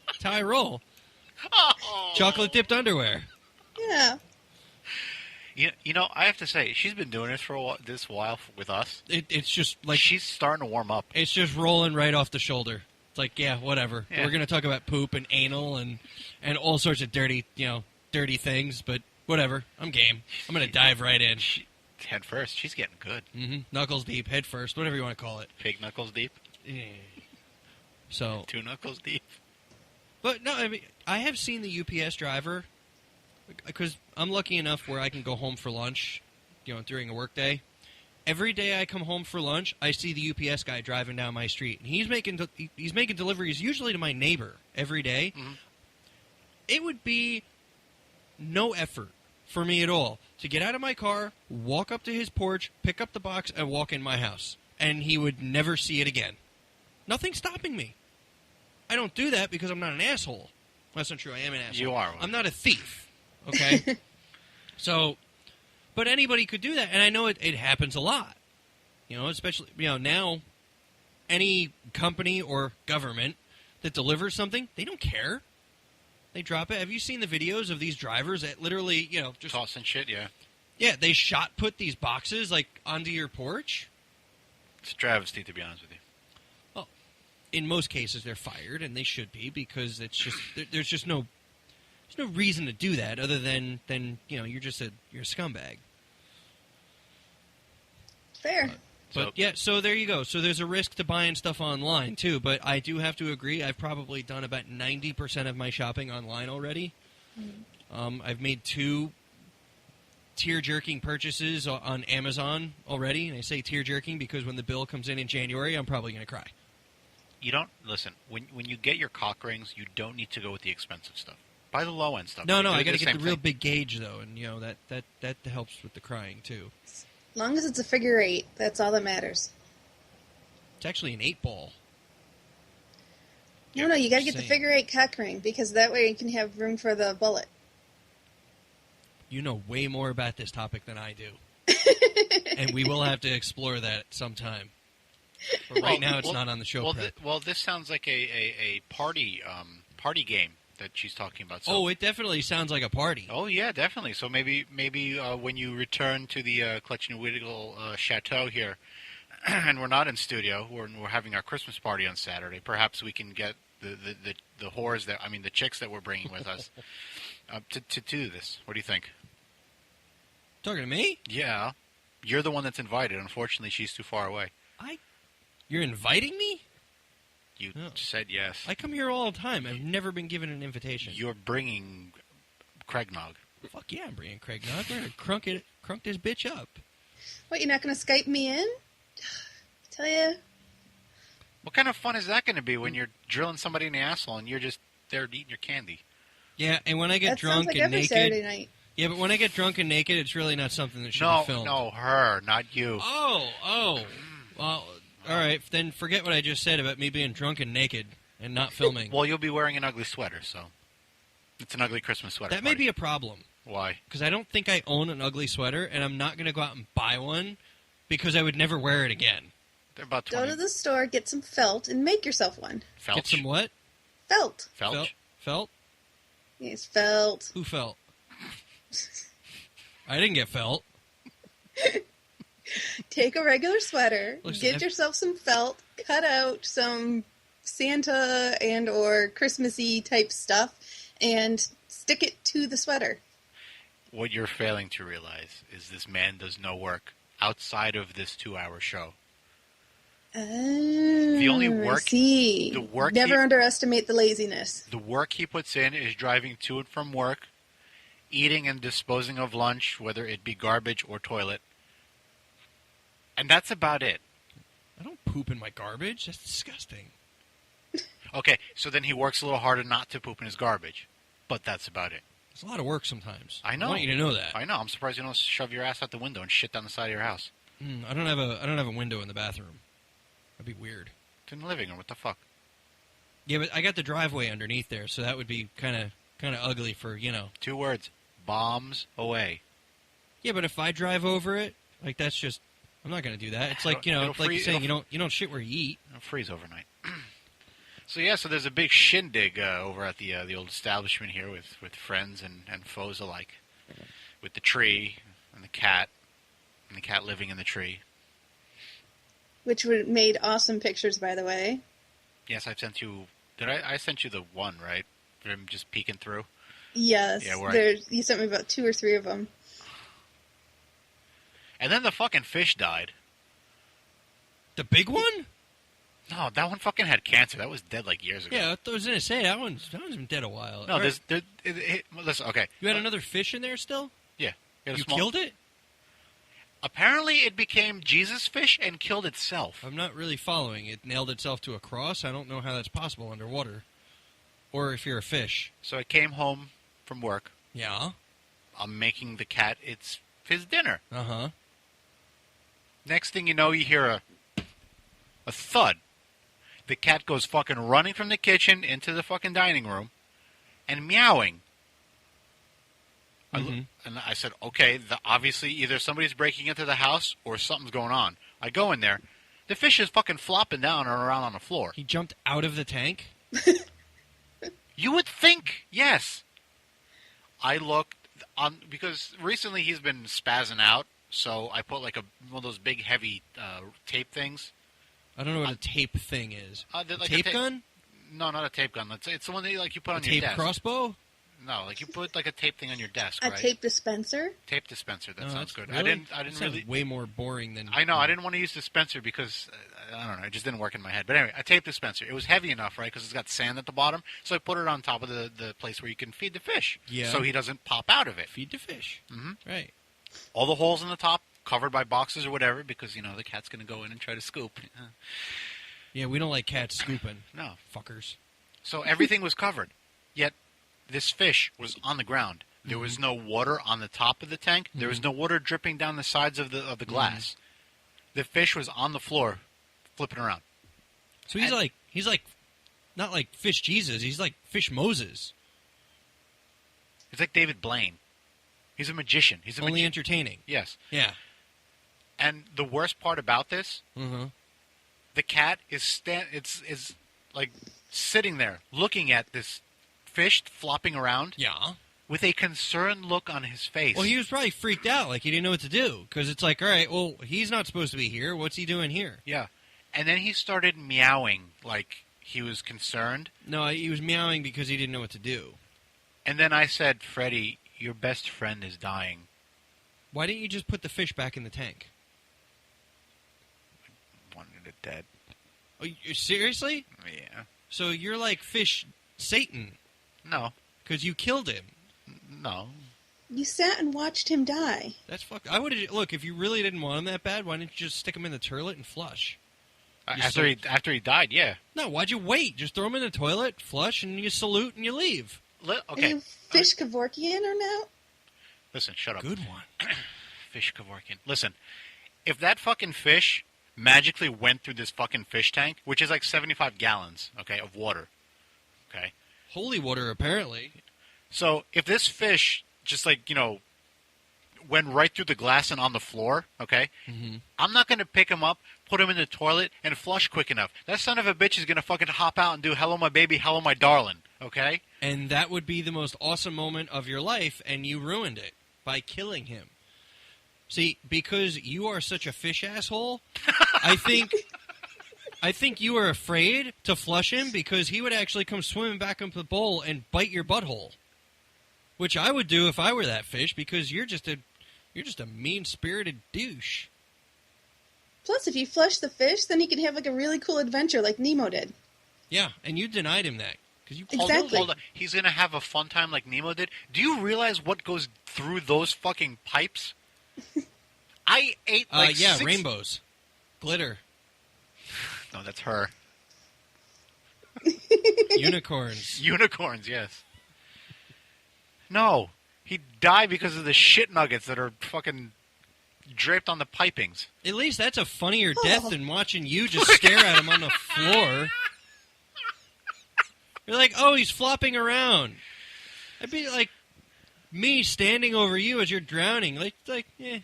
That's how I roll. Chocolate dipped underwear. Yeah. I have to say, she's been doing this for this while with us. It's just like She's starting to warm up. it's just rolling right off the shoulder. It's like, yeah, whatever. Yeah. We're gonna talk about poop and anal and all sorts of dirty things, but whatever. I'm game. I'm gonna dive right in. Head first. She's getting good. Knuckles deep, head first, whatever you want to call it. Pig knuckles deep. Yeah. So, 2 knuckles deep. but no, I mean, I have seen the UPS driver because I'm lucky enough where I can go home for lunch, during a workday. Every day I come home for lunch, I see the UPS guy driving down my street, and he's making deliveries usually to my neighbor every day. It would be no effort for me at all to get out of my car, walk up to his porch, pick up the box, and walk in my house, and he would never see it again. Nothing's stopping me. I don't do that because I'm not an asshole. That's not true. I am an asshole. You are one. I'm not a thief. Okay? So, but anybody could do that, and I know it happens a lot. Especially, now, any company or government that delivers something, they don't care. They drop it. Have you seen the videos of these drivers that literally, just... Tossing shit, yeah. Yeah, they shot put these boxes, onto your porch? It's a travesty, to be honest with you. Well, in most cases, they're fired, and they should be, because it's just... There's just no... There's no reason to do that other than you're a scumbag. Fair. But yeah, so there you go. So there's a risk to buying stuff online too. But I do have to agree. I've probably done about 90% of my shopping online already. I've made 2 tear-jerking purchases on Amazon already, and I say tear-jerking because when the bill comes in January, I'm probably going to cry. You don't listen when you get your cock rings. You don't need to go with the expensive stuff. Buy the low end stuff. No, I got to the get same the real thing. big gauge though, and that helps with the crying too. As long as it's a figure 8, that's all that matters. It's actually an 8-ball. No, you got to get the Same. figure 8 cock ring, because that way you can have room for the bullet. You know way more about this topic than I do, and we will have to explore that sometime. But right now, it's not on the show prep. This sounds like a party game that she's talking about. So. Oh, it definitely sounds like a party. Oh yeah, definitely. So maybe when you return to the Clutch and Wiggle Chateau here, and we're not in studio, we're having our Christmas party on Saturday. Perhaps we can get the whores the chicks that we're bringing with us to do this. What do you think? Talking to me? Yeah, you're the one that's invited. Unfortunately, she's too far away. You're inviting me? You No. said yes. I come here all the time. I've never been given an invitation. You're bringing Craignog. Fuck yeah, I'm bringing Craig Nod. We're going to crunk this bitch up. What, you're not going to Skype me in? Tell you. What kind of fun is that going to be when you're drilling somebody in the asshole and you're just there eating your candy? Yeah, and when I get That drunk sounds like and every naked... Saturday night. Yeah, but when I get drunk and naked, it's really not something that should be filmed. No, her, not you. Oh. Well, all right, then forget what I just said about me being drunk and naked and not filming. Well, you'll be wearing an ugly sweater, so it's an ugly Christmas sweater. That may be a problem. Why? Because I don't think I own an ugly sweater, and I'm not going to go out and buy one because I would never wear it again. They're about 20. Go to the store, get some felt, and make yourself one. Felch? Get some what? Felt. Felch? Felt? Yes, felt. Who felt? I didn't get felt. Take a regular sweater, Listen, get yourself some felt, cut out some Santa and or Christmassy type stuff, and stick it to the sweater. What you're failing to realize is this man does no work outside of this 2-hour show. The only work, the work Never underestimate the laziness. The work he puts in is driving to and from work, eating and disposing of lunch, whether it be garbage or toilet. And that's about it. I don't poop in my garbage. That's disgusting. Okay, so then he works a little harder not to poop in his garbage. But that's about it. It's a lot of work sometimes. I know. I want you to know that. I know. I'm surprised you don't shove your ass out the window and shit down the side of your house. I don't have a window in the bathroom. That'd be weird. It's in the living room. What the fuck? Yeah, but I got the driveway underneath there, so that would be kind of ugly for, 2 words. Bombs away. Yeah, but if I drive over it, like that's just I'm not going to do that. It's like, like you're saying you don't shit where you eat. It'll freeze overnight. So there's a big shindig over at the old establishment here with friends and foes alike. With the tree and the cat living in the tree. Which made awesome pictures, by the way. Yes, I've sent you... I sent you the one, right? I'm just peeking through? Yes. Yeah, you sent me about 2 or 3 of them. And then the fucking fish died. The big one? No, that one fucking had cancer. That was dead like years ago. Yeah, I was going to say, that one's been dead a while. No, listen, okay. You had another fish in there still? Yeah. You killed it? Apparently it became Jesus fish and killed itself. I'm not really following. It nailed itself to a cross? I don't know how that's possible underwater. Or if you're a fish. So it came home from work. Yeah? I'm making the cat his dinner. Uh-huh. Next thing you know, you hear a thud. The cat goes fucking running from the kitchen into the fucking dining room and meowing. And I said, okay, obviously either somebody's breaking into the house or something's going on. I go in there. The fish is fucking flopping down and around on the floor. He jumped out of the tank? You would think, yes. I looked, because recently he's been spazzing out, so I put like one of those big heavy tape things. I don't know what a tape thing is. Like a tape gun? No, not a tape gun. It's the one that you put on your desk. A tape crossbow? No, like you put like a tape thing on your desk, right? A tape dispenser? Tape dispenser. That sounds good. Really? I didn't that really. Sounds way more boring than. I know. I didn't want to use dispenser because I don't know. It just didn't work in my head. But anyway, a tape dispenser. It was heavy enough, right? Because it's got sand at the bottom. So I put it on top of the place where you can feed the fish. Yeah. So he doesn't pop out of it. Feed the fish. Mm-hmm. Right. All the holes in the top covered by boxes or whatever because the cat's going to go in and try to scoop. Yeah, we don't like cats scooping. No. Fuckers. So everything was covered. Yet this fish was on the ground. There was no water on the top of the tank. There was no water dripping down the sides of the glass. The fish was on the floor, flipping around. So he's like, not like Fish Jesus. He's like Fish Moses. He's like David Blaine. He's a magician. He's only entertaining. Yes. Yeah. And the worst part about this, the cat is like sitting there looking at this fish flopping around. Yeah. With a concerned look on his face. Well, he was probably freaked out, like he didn't know what to do. Because it's like, all right, well, he's not supposed to be here. What's he doing here? Yeah. And then he started meowing like he was concerned. No, he was meowing because he didn't know what to do. And then I said, Freddie, your best friend is dying. Why didn't you just put the fish back in the tank? I wanted it dead. Oh, seriously? Yeah. So you're like Fish Satan. No. Because you killed him. No. You sat and watched him die. That's I would look, if you really didn't want him that bad, why didn't you just stick him in the toilet and flush? After he died, yeah. No, why'd you wait? Just throw him in the toilet, flush, and you salute and you leave. Are you Fish Kevorkian or no? Listen, shut up. Good one. Fish Kevorkian. Listen, if that fucking fish magically went through this fucking fish tank, which is like 75 gallons, okay, of water, okay? Holy water, apparently. So if this fish just like, went right through the glass and on the floor, okay? Mm-hmm. I'm not going to pick him up, put him in the toilet, and flush quick enough. That son of a bitch is going to fucking hop out and do hello my baby, hello my darling, okay? And that would be the most awesome moment of your life, and you ruined it by killing him. See, because you are such a fish asshole, I think you are afraid to flush him because he would actually come swimming back into the bowl and bite your butthole. Which I would do if I were that fish, because you're just a mean-spirited douche. Plus, if you flush the fish, then he could have like a really cool adventure like Nemo did. Yeah, and you denied him that. You exactly. Hold on. He's going to have a fun time like Nemo did? Do you realize what goes through those fucking pipes? I ate like rainbows. Glitter. No, that's her. Unicorns. Unicorns, yes. No, he died because of the shit nuggets that are fucking draped on the pipings. At least that's a funnier death than watching you just stare at him on the floor. You're like, oh, he's flopping around. I'd be like me standing over you as you're drowning. Yeah.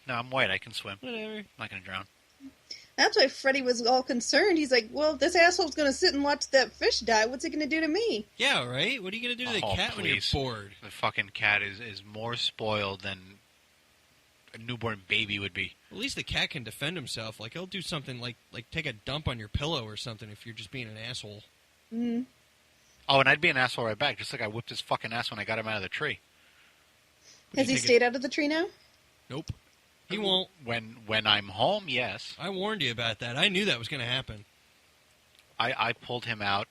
No, I'm white. I can swim. Whatever. I'm not going to drown. That's why Freddie was all concerned. He's like, well, if this asshole's going to sit and watch that fish die, what's he going to do to me? Yeah, right? What are you going to do to the cat when you're bored? The fucking cat is more spoiled than a newborn baby would be. At least the cat can defend himself. Like, he'll do something like take a dump on your pillow or something if you're just being an asshole. Mm-hmm. Oh, and I'd be an asshole right back, just like I whipped his fucking ass when I got him out of the tree. Has he stayed out of the tree now? Nope. He won't. When I'm home, yes. I warned you about that. I knew that was going to happen. I pulled him out,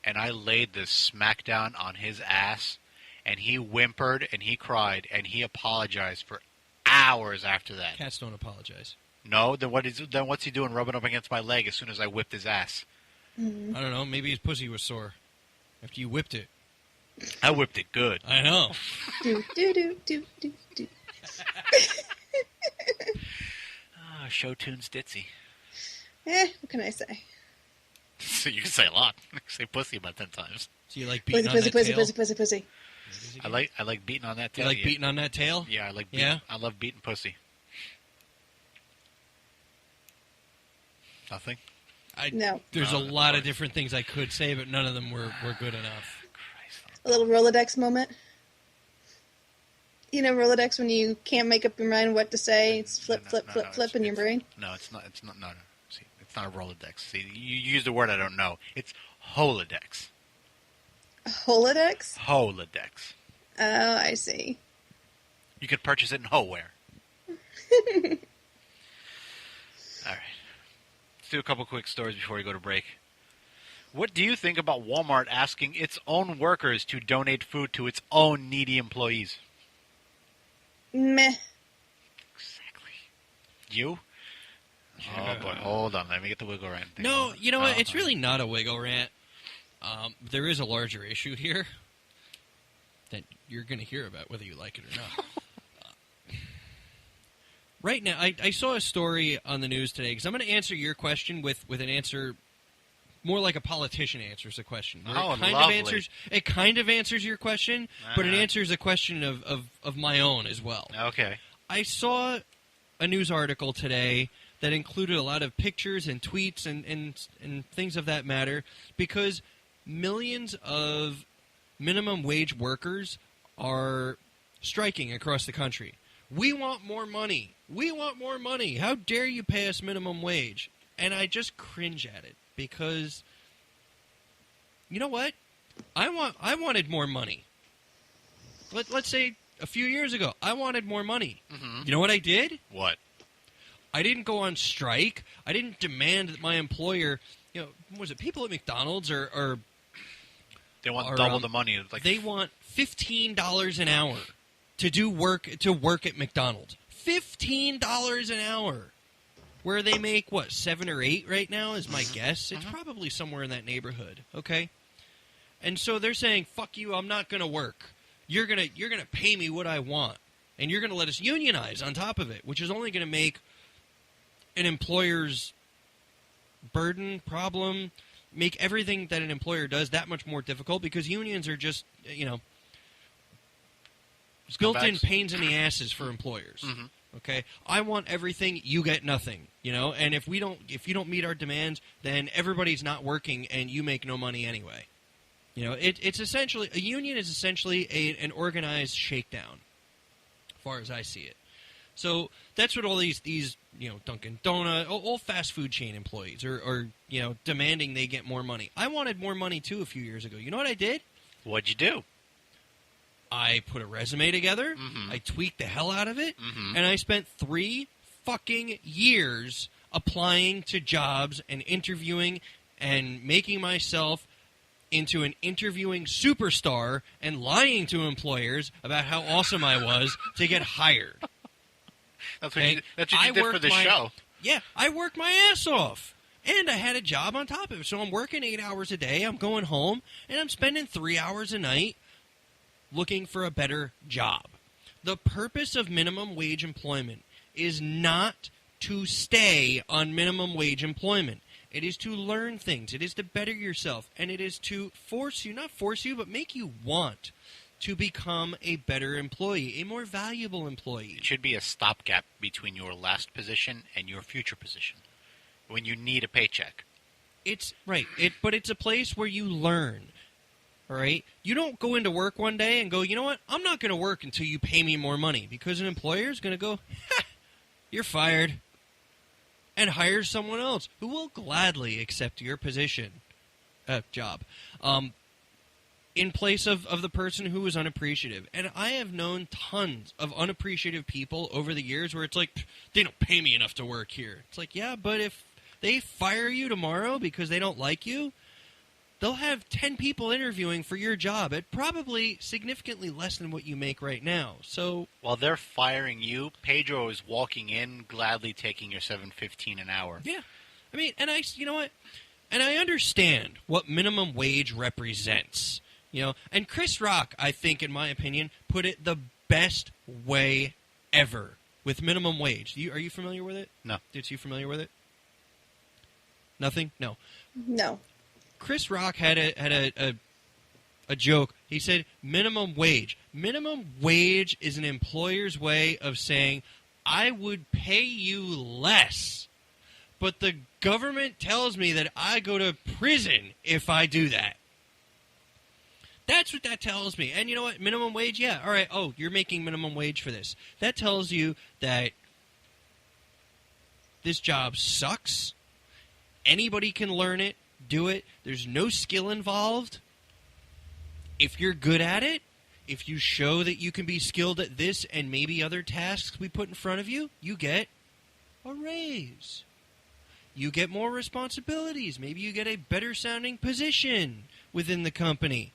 and I laid the smackdown on his ass, and he whimpered, and he cried, and he apologized for hours after that. Cats don't apologize. No? Then what's he doing rubbing up against my leg as soon as I whipped his ass? Mm-hmm. I don't know. Maybe his pussy was sore after you whipped it. I whipped it good. I know. Do, do, do, do, do, do. Show tunes Ditzy. What can I say? So you can say a lot. You can say pussy about 10 times. So you like beating on pussy, that pussy, tail? pussy, pussy, pussy. I like beating on that tail. You like beating on that tail? Yeah, I like beating. Yeah? I love beating pussy. Nothing? No. There's a lot of different things I could say, but none of them were good enough. Christ. A little Rolodex moment. You know Rolodex when you can't make up your mind what to say? It's flip, flip in your brain? No, it's not. No. See, it's not a Rolodex. See, you use the word I don't know. It's Holodex. Holodex? Holodex. Oh, I see. You could purchase it in Howare. All right. Let's do a couple quick stories before we go to break. What do you think about Walmart asking its own workers to donate food to its own needy employees? Meh. Exactly. You? Oh, boy. Hold on. Let me get the wiggle rant thing. No, you know what? It's really not a wiggle rant. There is a larger issue here that you're going to hear about, whether you like it or not. Right now, I saw a story on the news today, because I'm going to answer your question with an answer more like a politician answers a question. Oh, lovely. It kind of answers your question, but it answers a question of my own as well. Okay. I saw a news article today that included a lot of pictures and tweets and things of that matter, because millions of minimum wage workers are striking across the country. We want more money. We want more money. How dare you pay us minimum wage? And I just cringe at it, because you know what? I wanted more money. Let's say a few years ago, I wanted more money. Mm-hmm. You know what I did? What? I didn't go on strike. I didn't demand that my employer, was it people at McDonald's or They want double the money. Like they want $15 an hour to work at McDonald's. $15 an hour. Where they make, what, 7 or 8 right now is my guess. It's probably somewhere in that neighborhood, okay? And so they're saying, fuck you, I'm not going to work. You're gonna pay me what I want. And you're going to let us unionize on top of it, which is only going to make an employer's burden, problem, make everything that an employer does that much more difficult because unions are just, built-in pains in the asses for employers. Okay, I want everything, you get nothing, and if you don't meet our demands, then everybody's not working and you make no money anyway. It's essentially, a union is essentially an organized shakedown, as far as I see it. So that's what all these Dunkin' Donut, all fast food chain employees are demanding they get more money. I wanted more money too a few years ago. You know what I did? What'd you do? I put a resume together, I tweaked the hell out of it, and I spent 3 fucking years applying to jobs and interviewing and making myself into an interviewing superstar and lying to employers about how awesome I was to get hired. That's what you did for the show. Yeah, I worked my ass off. And I had a job on top of it. So I'm working 8 hours a day, I'm going home, and I'm spending 3 hours a night looking for a better job. The purpose of minimum wage employment is not to stay on minimum wage employment. It is to learn things. It is to better yourself. And it is to not force you, but make you want to become a better employee, a more valuable employee. It should be a stopgap between your last position and your future position when you need a paycheck. It's right. But it's a place where you learn. All right? You don't go into work one day and go, you know what? I'm not going to work until you pay me more money, because an employer is going to go, ha, you're fired, and hire someone else who will gladly accept your job, in place of the person who is unappreciative. And I have known tons of unappreciative people over the years where it's like, they don't pay me enough to work here. It's like, yeah, but if they fire you tomorrow because they don't like you, they'll have 10 people interviewing for your job at probably significantly less than what you make right now. So while they're firing you, Pedro is walking in, gladly taking your $7.15 an hour. Yeah. I mean, and you know what? And I understand what minimum wage represents. And Chris Rock, I think, in my opinion, put it the best way ever with minimum wage. Are you familiar with it? No. Ditz, you familiar with it? Nothing? No. No. Chris Rock had a joke. He said minimum wage. Minimum wage is an employer's way of saying, I would pay you less, but the government tells me that I go to prison if I do that. That's what that tells me. And you know what? Minimum wage, yeah. All right. Oh, you're making minimum wage for this. That tells you that this job sucks. Anybody can learn it, do it. There's no skill involved. If you're good at it, if you show that you can be skilled at this and maybe other tasks we put in front of you, you get a raise. You get more responsibilities. Maybe you get a better sounding position within the company.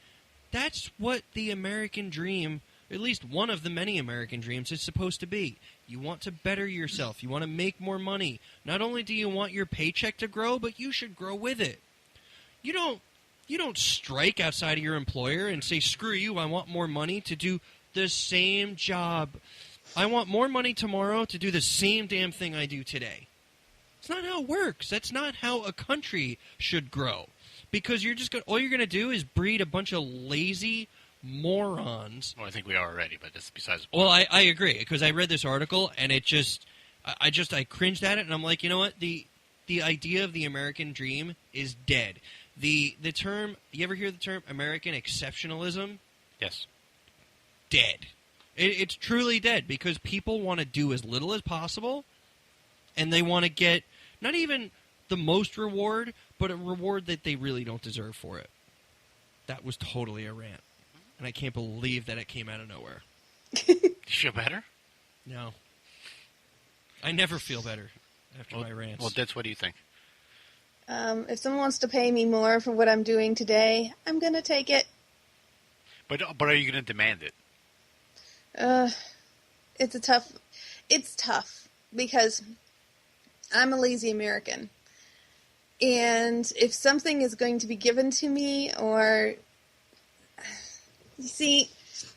That's what the American dream, at least one of the many American dreams, is supposed to be. You want to better yourself. You want to make more money. Not only do you want your paycheck to grow, but you should grow with it. You don't strike outside of your employer and say, screw you, I want more money to do the same job. I want more money tomorrow to do the same damn thing I do today. It's not how it works. That's not how a country should grow. Because all you're going to do is breed a bunch of lazy morons. Well, I think we are already, but that's besides the point. Well, I agree, because I read this article, and I cringed at it, and I'm like, you know what? The idea of the American dream is dead. The term, you ever hear the term American exceptionalism? Yes. Dead. It's truly dead, because people want to do as little as possible, and they want to get not even the most reward, but a reward that they really don't deserve for it. That was totally a rant. And I can't believe that it came out of nowhere. You feel better? No. I never feel better after my rants. Well, Ditz, what do you think? If someone wants to pay me more for what I'm doing today, I'm going to take it. But are you going to demand it? It's tough because I'm a lazy American. And if something is going to be given to me, or, you see,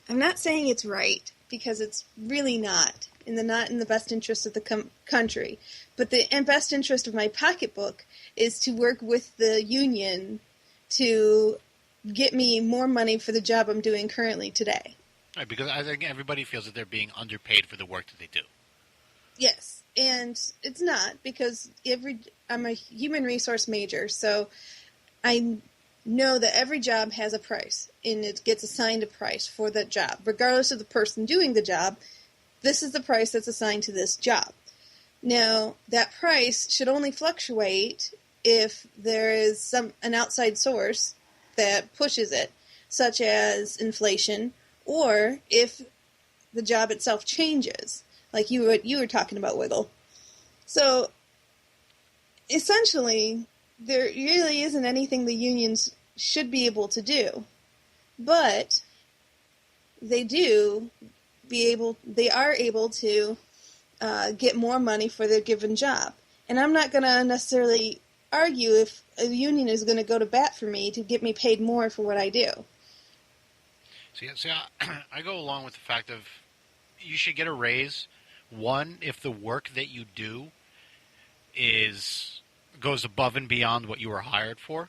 I'm not saying it's right, because it's really not in the best interest of the country. But the best interest of my pocketbook is to work with the union to get me more money for the job I'm doing currently today. Right, because I think everybody feels that they're being underpaid for the work that they do. Yes, and it's not, because I'm a human resource major, so I know that every job has a price, and it gets assigned a price for that job. Regardless of the person doing the job, this is the price that's assigned to this job. Now, that price should only fluctuate if there is an outside source that pushes it, such as inflation, or if the job itself changes, like you were talking about, Wiggle. So, essentially, there really isn't anything the unions should be able to do, but they are able to get more money for their given job. And I'm not going to necessarily argue if a union is going to go to bat for me to get me paid more for what I do. See, I go along with the fact of you should get a raise. One, if the work that you do goes above and beyond what you were hired for.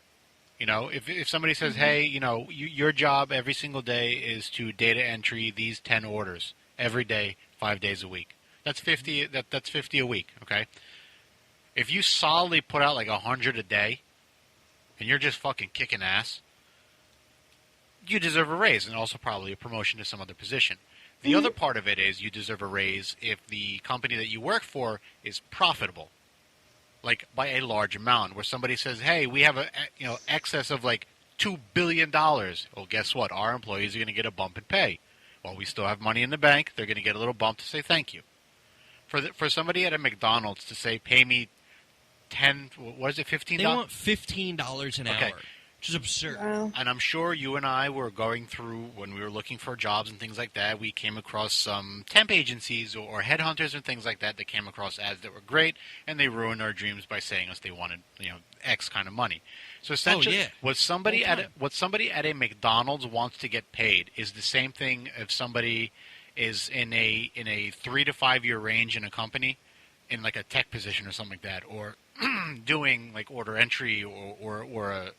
You know, if somebody says, hey, you know, your job every single day is to data entry these 10 orders every day, 5 days a week. That's 50. That's 50 a week. Okay. If you solidly put out like 100 a day, and you're just fucking kicking ass, you deserve a raise, and also probably a promotion to some other position. The other part of it is you deserve a raise if the company that you work for is profitable, like by a large amount, where somebody says, hey, we have a excess of like $2 billion. Well, guess what? Our employees are going to get a bump in pay. While we still have money in the bank, they're going to get a little bump to say thank you. For somebody at a McDonald's to say, pay me $15? They want $15 an hour, which is absurd. Wow. And I'm sure you and I were going through, when we were looking for jobs and things like that, we came across some temp agencies or headhunters and things like that came across ads that were great, and they ruined our dreams by saying us they wanted, X kind of money. So essentially, what somebody at a McDonald's wants to get paid is the same thing if somebody is in a 3 to 5 year range in a company, in like a tech position or something like that, or doing like order entry or a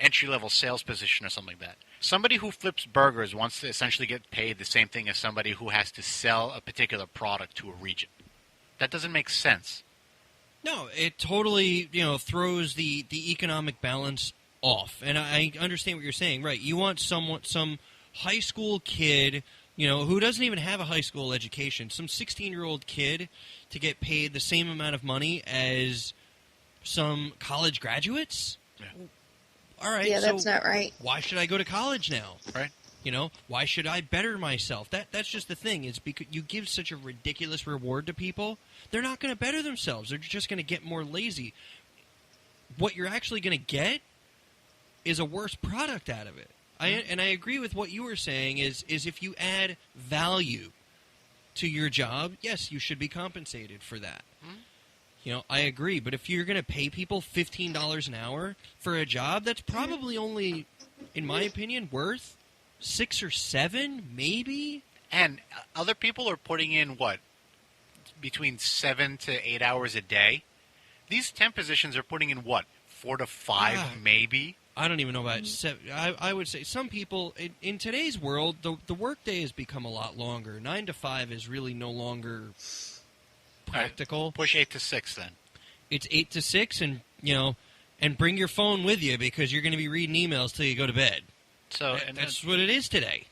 entry level sales position or something like that. Somebody who flips burgers wants to essentially get paid the same thing as somebody who has to sell a particular product to a region. That doesn't make sense. No, it totally throws the economic balance off. And I understand what you're saying. Right, you want some high school kid who doesn't even have a high school education, some 16-year-old kid to get paid the same amount of money as some college graduates? Yeah. All right. Yeah, so that's not right. Why should I go to college now? Right. Why should I better myself? That's just the thing. It's because you give such a ridiculous reward to people, they're not going to better themselves. They're just going to get more lazy. What you're actually going to get is a worse product out of it. And I agree with what you were saying is if you add value to your job, yes, you should be compensated for that. I agree. But if you're going to pay people $15 an hour for a job, that's probably only, in my opinion, worth 6 or 7, maybe. And other people are putting in, between 7 to 8 hours a day? These temp positions are putting in, 4 to 5, maybe? I don't even know about 7. I would say some people, in today's world, the workday has become a lot longer. 9 to 5 is really no longer practical. Right. Push 8 to 6 then. It's 8 to 6, and and bring your phone with you because you're going to be reading emails till you go to bed. So that's what it is today.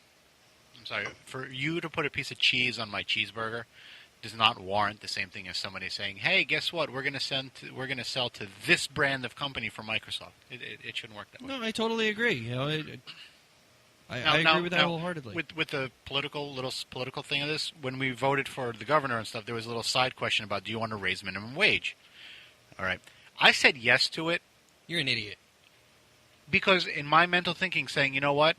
I'm sorry, for you to put a piece of cheese on my cheeseburger does not warrant the same thing as somebody saying, "Hey, guess what? We're going to sell to this brand of company from Microsoft." It shouldn't work that way. No, I totally agree. I agree with that wholeheartedly. With the political thing of this, when we voted for the governor and stuff, there was a little side question about, do you want to raise minimum wage? All right, I said yes to it. You're an idiot. Because in my mental thinking, saying, you know what,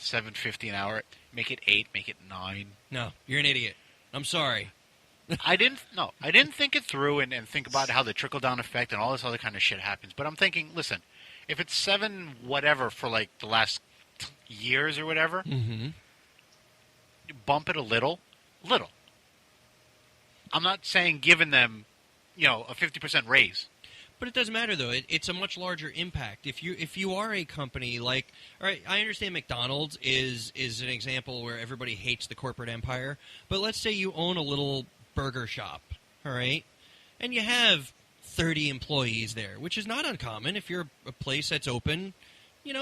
$7.50 an hour. Make it $8. Make it $9. No, you're an idiot. I'm sorry. I didn't think it through and think about how the trickle-down effect and all this other kind of shit happens. But I'm thinking, listen, if it's 7 whatever for like the last years or whatever, bump it a little. I'm not saying giving them, a 50% raise. But it doesn't matter, though. It's a much larger impact. If you are a company like, all right, I understand McDonald's is an example where everybody hates the corporate empire. But let's say you own a little burger shop, all right, and you have 30 employees there, which is not uncommon if you're a place that's open,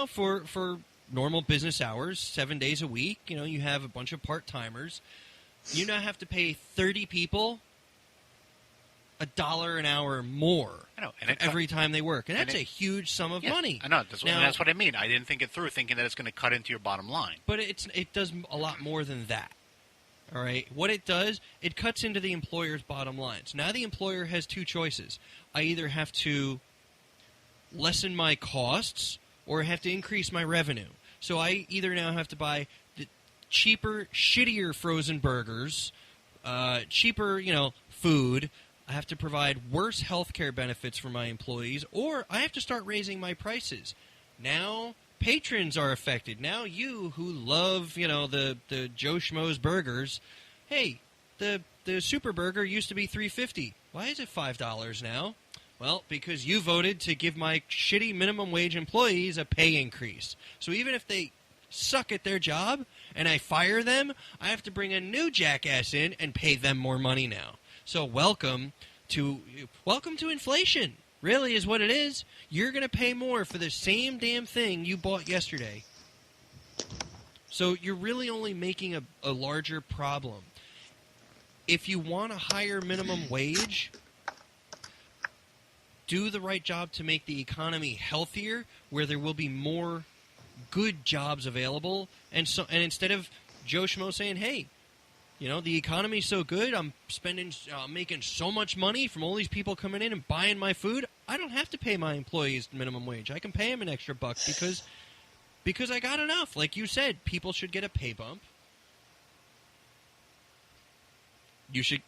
for normal business hours, 7 days a week. You have a bunch of part-timers. You now have to pay 30 people $1 an hour more every time they work. And that's a huge sum of money. I know. That's what I mean. I didn't think it through, thinking that it's going to cut into your bottom line. But it does a lot more than that. All right? What it does, it cuts into the employer's bottom line. So now the employer has two choices. I either have to lessen my costs or I have to increase my revenue. So I either now have to buy the cheaper, shittier frozen burgers, cheaper, food. I have to provide worse health care benefits for my employees, or I have to start raising my prices. Now patrons are affected. Now you who love, the Joe Schmo's burgers, hey, the Super Burger used to be $3.50. Why is it $5 now? Well, because you voted to give my shitty minimum wage employees a pay increase. So even if they suck at their job and I fire them, I have to bring a new jackass in and pay them more money now. So welcome to inflation, really is what it is. You're going to pay more for the same damn thing you bought yesterday. So you're really only making a larger problem. If you want a higher minimum wage, do the right job to make the economy healthier, where there will be more good jobs available. And instead of Joe Schmo saying, hey, the economy's so good, I'm making so much money from all these people coming in and buying my food, I don't have to pay my employees minimum wage. I can pay them an extra buck because I got enough. Like you said, people should get a pay bump.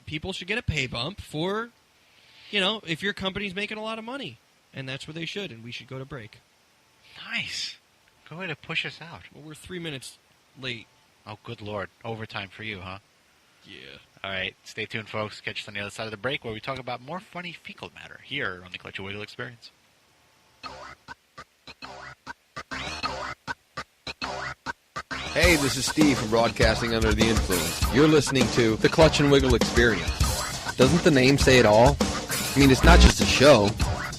People should get a pay bump for, if your company's making a lot of money. And that's where they should, and we should go to break. Nice. Go ahead and push us out. Well, we're 3 minutes late. Oh, good Lord. Overtime for you, huh? Yeah. All right. Stay tuned, folks. Catch us on the other side of the break where we talk about more funny fecal matter here on the Clutch and Wiggle Experience. Hey, this is Steve from Broadcasting Under the Influence. You're listening to the Clutch and Wiggle Experience. Doesn't the name say it all? I mean, it's not just a show.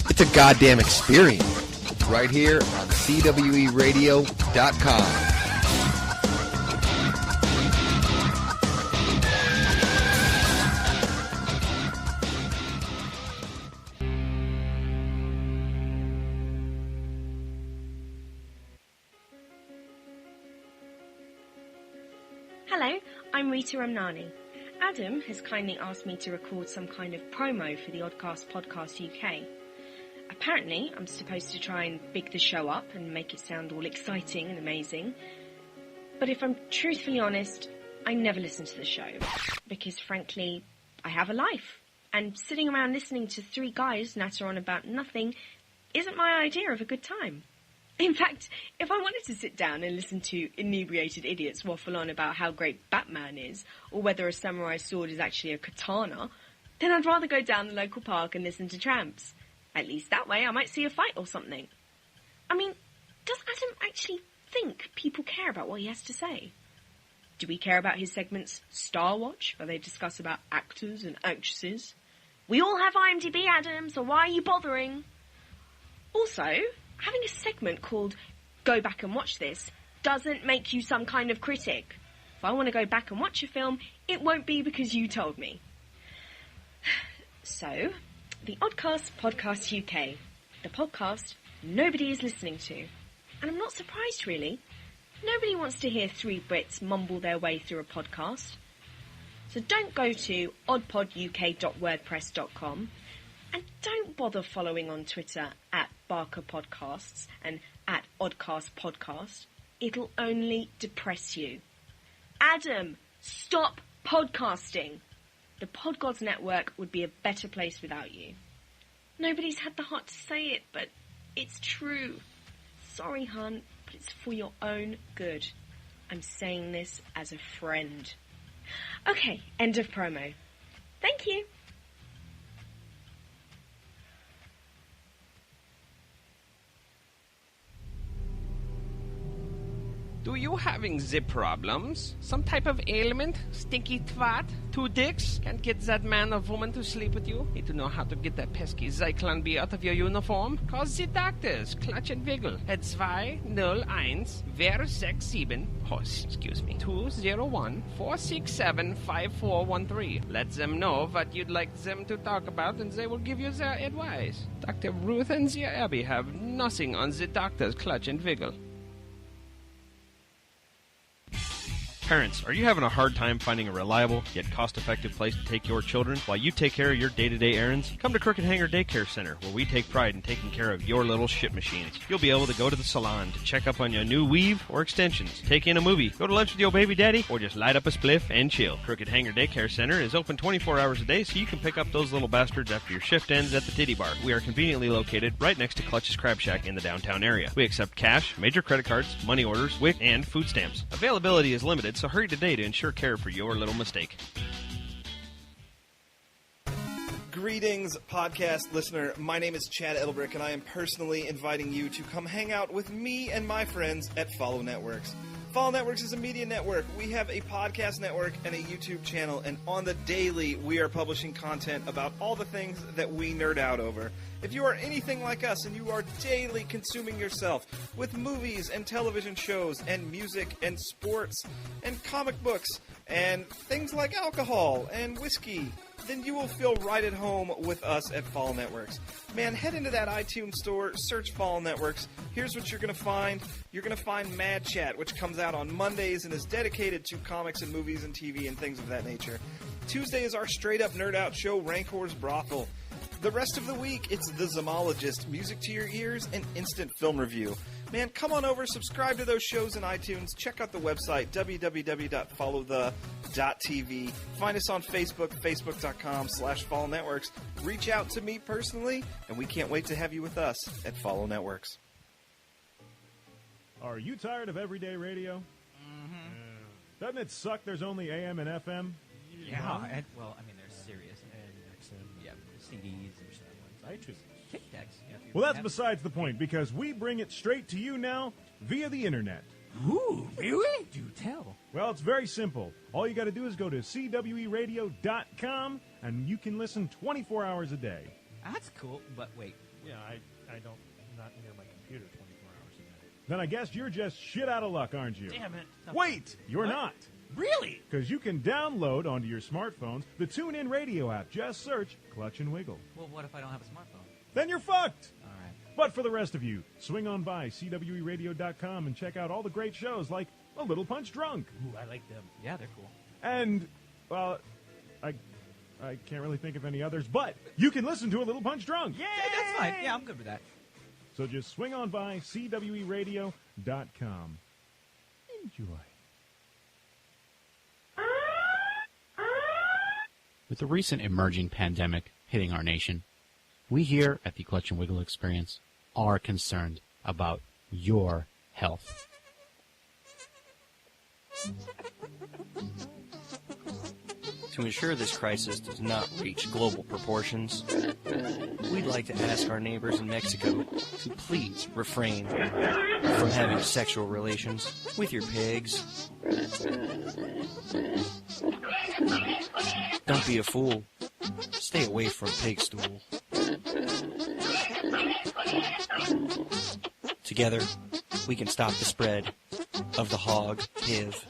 It's a goddamn experience. Right here on CWERadio.com. Hello, I'm Rita Ramnani. Adam has kindly asked me to record some kind of promo for the Oddcast Podcast UK. Apparently, I'm supposed to try and big the show up and make it sound all exciting and amazing. But if I'm truthfully honest, I never listen to the show. Because frankly, I have a life. And sitting around listening to three guys natter on about nothing isn't my idea of a good time. In fact, if I wanted to sit down and listen to inebriated idiots waffle on about how great Batman is, or whether a samurai sword is actually a katana, then I'd rather go down the local park and listen to tramps. At least that way I might see a fight or something. I mean, does Adam actually think people care about what he has to say? Do we care about his segments Star Watch, where they discuss about actors and actresses? We all have IMDb, Adam, so why are you bothering? Also, having a segment called Go Back and Watch This doesn't make you some kind of critic. If I want to go back and watch a film, it won't be because you told me. So, the Oddcast Podcast UK, the podcast nobody is listening to. And I'm not surprised, really. Nobody wants to hear three Brits mumble their way through a podcast. So don't go to oddpoduk.wordpress.com and don't bother following on Twitter @BarkerPodcasts and @OddcastPodcast. It'll only depress you. Adam, stop podcasting. The Podgods Network would be a better place without you. Nobody's had the heart to say it, but it's true. Sorry, hon, but it's for your own good. I'm saying this as a friend. Okay, end of promo. Thank you. Do you having zip problems? Some type of ailment? Stinky twat? Two dicks? Can't get that man or woman to sleep with you? Need to know how to get that pesky Zyklon B out of your uniform? Call the doctors. Clutch and wiggle. At 201-467 excuse me, 201-467-5413. Let them know what you'd like them to talk about and they will give you their advice. Dr. Ruth and the Abby have nothing on the doctor's clutch and wiggle. Parents, are you having a hard time finding a reliable yet cost-effective place to take your children while you take care of your day-to-day errands? Come to Crooked Hanger Daycare Center, where we take pride in taking care of your little shit machines. You'll be able to go to the salon to check up on your new weave or extensions, take in a movie, go to lunch with your baby daddy, or just light up a spliff and chill. Crooked Hanger Daycare Center is open 24 hours a day, so you can pick up those little bastards after your shift ends at the Titty Bar. We are conveniently located right next to Clutch's Crab Shack in the downtown area. We accept cash, major credit cards, money orders, WIC, and food stamps. Availability is limited, so hurry today to ensure care for your little mistake. Greetings, podcast listener. My name is Chad Edelbrick, and I am personally inviting you to come hang out with me and my friends at Follow Networks. Follow Networks is a media network. We have a podcast network and a YouTube channel, and on the daily, we are publishing content about all the things that we nerd out over. If you are anything like us and you are daily consuming yourself with movies and television shows and music and sports and comic books and things like alcohol and whiskey, then you will feel right at home with us at Fall Networks. Man, head into that iTunes store, search Fall Networks. Here's what you're going to find. You're going to find Mad Chat, which comes out on Mondays and is dedicated to comics and movies and TV and things of that nature. Tuesday is our straight-up nerd-out show, Rancor's Brothel. The rest of the week, it's The Zomologist, music to your ears, and instant film review. Man, come on over, subscribe to those shows in iTunes, check out the website, www.followthe.tv. Find us on Facebook, facebook.com/Follow Networks. Reach out to me personally, and we can't wait to have you with us at Follow Networks. Are you tired of everyday radio? Mm-hmm. Doesn't it suck there's only AM and FM? Yeah, and, well, I mean, there's Sirius and XM. Yeah, CDs and stuff. iTunes. Tape decks. Well, that's besides the point, because we bring it straight to you now via the internet. Ooh, really? Do tell. Well, it's very simple. All you got to do is go to CWEradio.com, and you can listen 24 hours a day. That's cool, but wait. Yeah, I don't, I'm not near my computer 24 hours a day. Then I guess you're just shit out of luck, aren't you? Damn it. Wait, you're not. Really? Because you can download onto your smartphones the TuneIn Radio app. Just search Clutch and Wiggle. Well, what if I don't have a smartphone? Then you're fucked. All right. But for the rest of you, swing on by CWEradio.com and check out all the great shows like A Little Punch Drunk. Ooh, I like them. Yeah, they're cool. And, well, I can't really think of any others, but you can listen to A Little Punch Drunk. Yeah, that's fine. Yeah, I'm good with that. So just swing on by CWEradio.com. Enjoy. With the recent emerging pandemic hitting our nation, we here at the Clutch and Wiggle Experience are concerned about your health. To ensure this crisis does not reach global proportions, we'd like to ask our neighbors in Mexico to please refrain from having sexual relations with your pigs. Don't be a fool. Stay away from pig stool. Together, we can stop the spread of the hog HIV.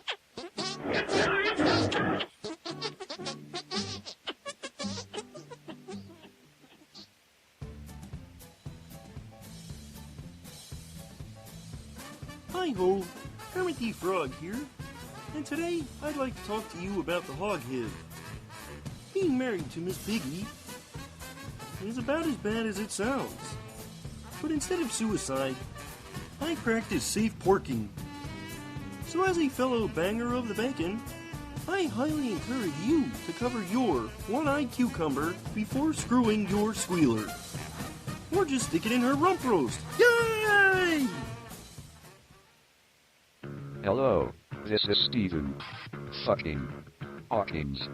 Hi-ho, Kermit the Frog here, and today I'd like to talk to you about the hog HIV. Being married to Miss Piggy is about as bad as it sounds. But instead of suicide, I practice safe porking. So as a fellow banger of the bacon, I highly encourage you to cover your one-eyed cucumber before screwing your squealer. Or just stick it in her rump roast. Yay! Hello, this is Stephen fucking Hawkins.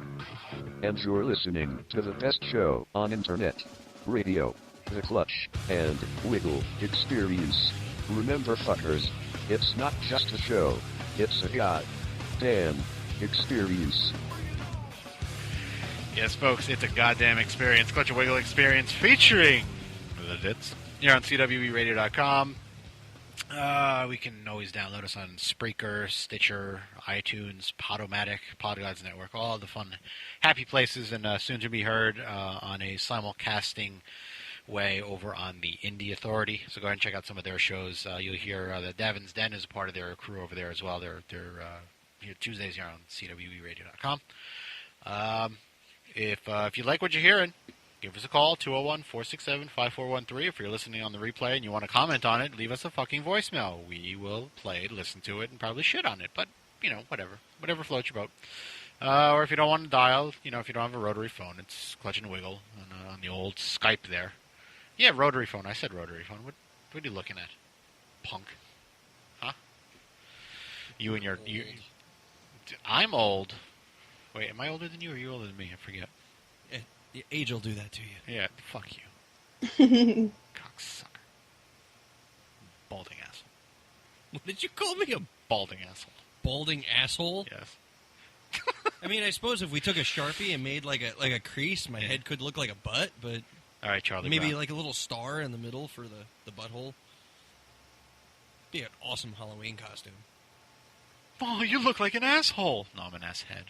And you're listening to the best show on internet radio, the Clutch and Wiggle Experience. Remember, fuckers, it's not just a show, it's a goddamn experience. Yes, folks, it's a goddamn experience. Clutch and Wiggle Experience featuring the Ditz. You're on CWEradio.com. We can always download us on Spreaker, Stitcher, iTunes, Podomatic, Podgods Network, all the fun, happy places, and soon to be heard on a simulcasting way over on the Indie Authority. So go ahead and check out some of their shows. You'll hear that Davin's Den is part of their crew over there as well. They're here Tuesdays here on CWEradio.com. If you like what you're hearing, give us a call, 201-467-5413. If you're listening on the replay and you want to comment on it, leave us a fucking voicemail. We will play it, listen to it, and probably shit on it. But, whatever. Whatever floats your boat. Or if you don't want to dial, if you don't have a rotary phone, it's Clutch and Wiggle on the old Skype there. Yeah, rotary phone. I said rotary phone. What are you looking at? Punk. Huh? You and your... I'm old. Wait, am I older than you or are you older than me? I forget. Age will do that to you. Yeah, fuck you. Cocksucker. Balding asshole. What did you call me? A balding asshole. Balding asshole? Yes. I mean, I suppose if we took a Sharpie and made like a crease, my head could look like a butt, but... All right, Charlie maybe Brown. like a little star in the middle for the butthole. Be an awesome Halloween costume. Oh, you look like an asshole. No, I'm an ass head.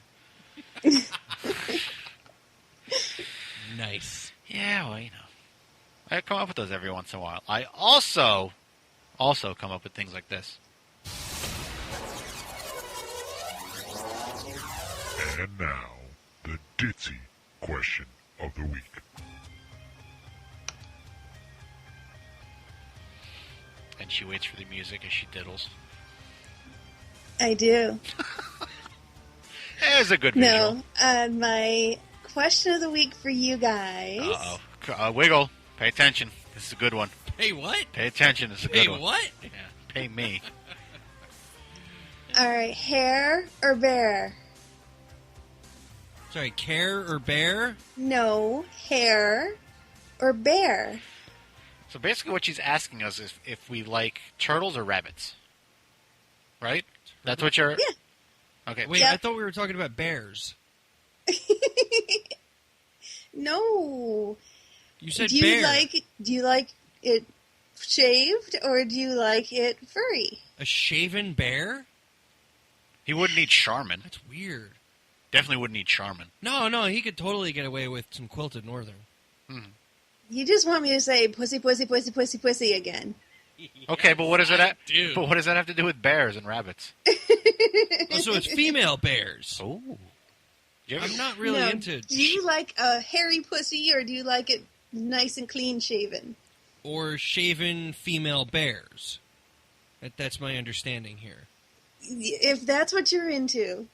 Nice. Yeah, well, I come up with those every once in a while. I also come up with things like this. And now, the Ditzy question of the week. And she waits for the music as she diddles. I do. It's a good visual. No, my question of the week for you guys. Uh-oh. Wiggle, pay attention. This is a good one. Pay what? Pay attention. This is a good one. Pay what? Yeah, pay me. All right, hair or bear? Sorry, care or bear? No, hair or bear. So basically what she's asking us is if we like turtles or rabbits. Right? That's what you're... Yeah. Okay. Wait, Yep. I thought we were talking about bears. No. You said do bear. Do you like it shaved or do you like it furry? A shaven bear? He wouldn't eat Charmin. That's weird. Definitely wouldn't eat Charmin. No, he could totally get away with some quilted northern. You just want me to say pussy, pussy, pussy, pussy, pussy again. Okay, but what does that? do. But what does that have to do with bears and rabbits? Oh, so it's female bears. Oh, I'm not really No, into. Do you like a hairy pussy or do you like it nice and clean shaven? Or shaven female bears. That's my understanding here. If that's what you're into.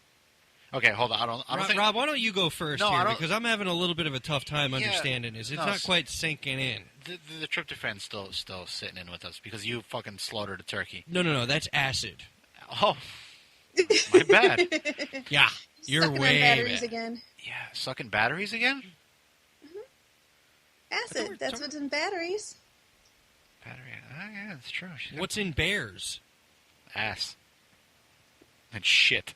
Okay, hold on. I don't think. Rob, why don't you go first No, I here? don't- Because I'm having a little bit of a tough time Yeah, understanding this. It's no, not quite sinking in. The tryptophan's still sitting in with us because you fucking slaughtered a turkey. No, that's acid. Oh, my bad. Yeah, you're Sucking way on batteries bad. again. Yeah, sucking batteries again? Acid. That's what's in batteries. Battery. Oh, yeah, that's true. What's in bears? Ass. And shit.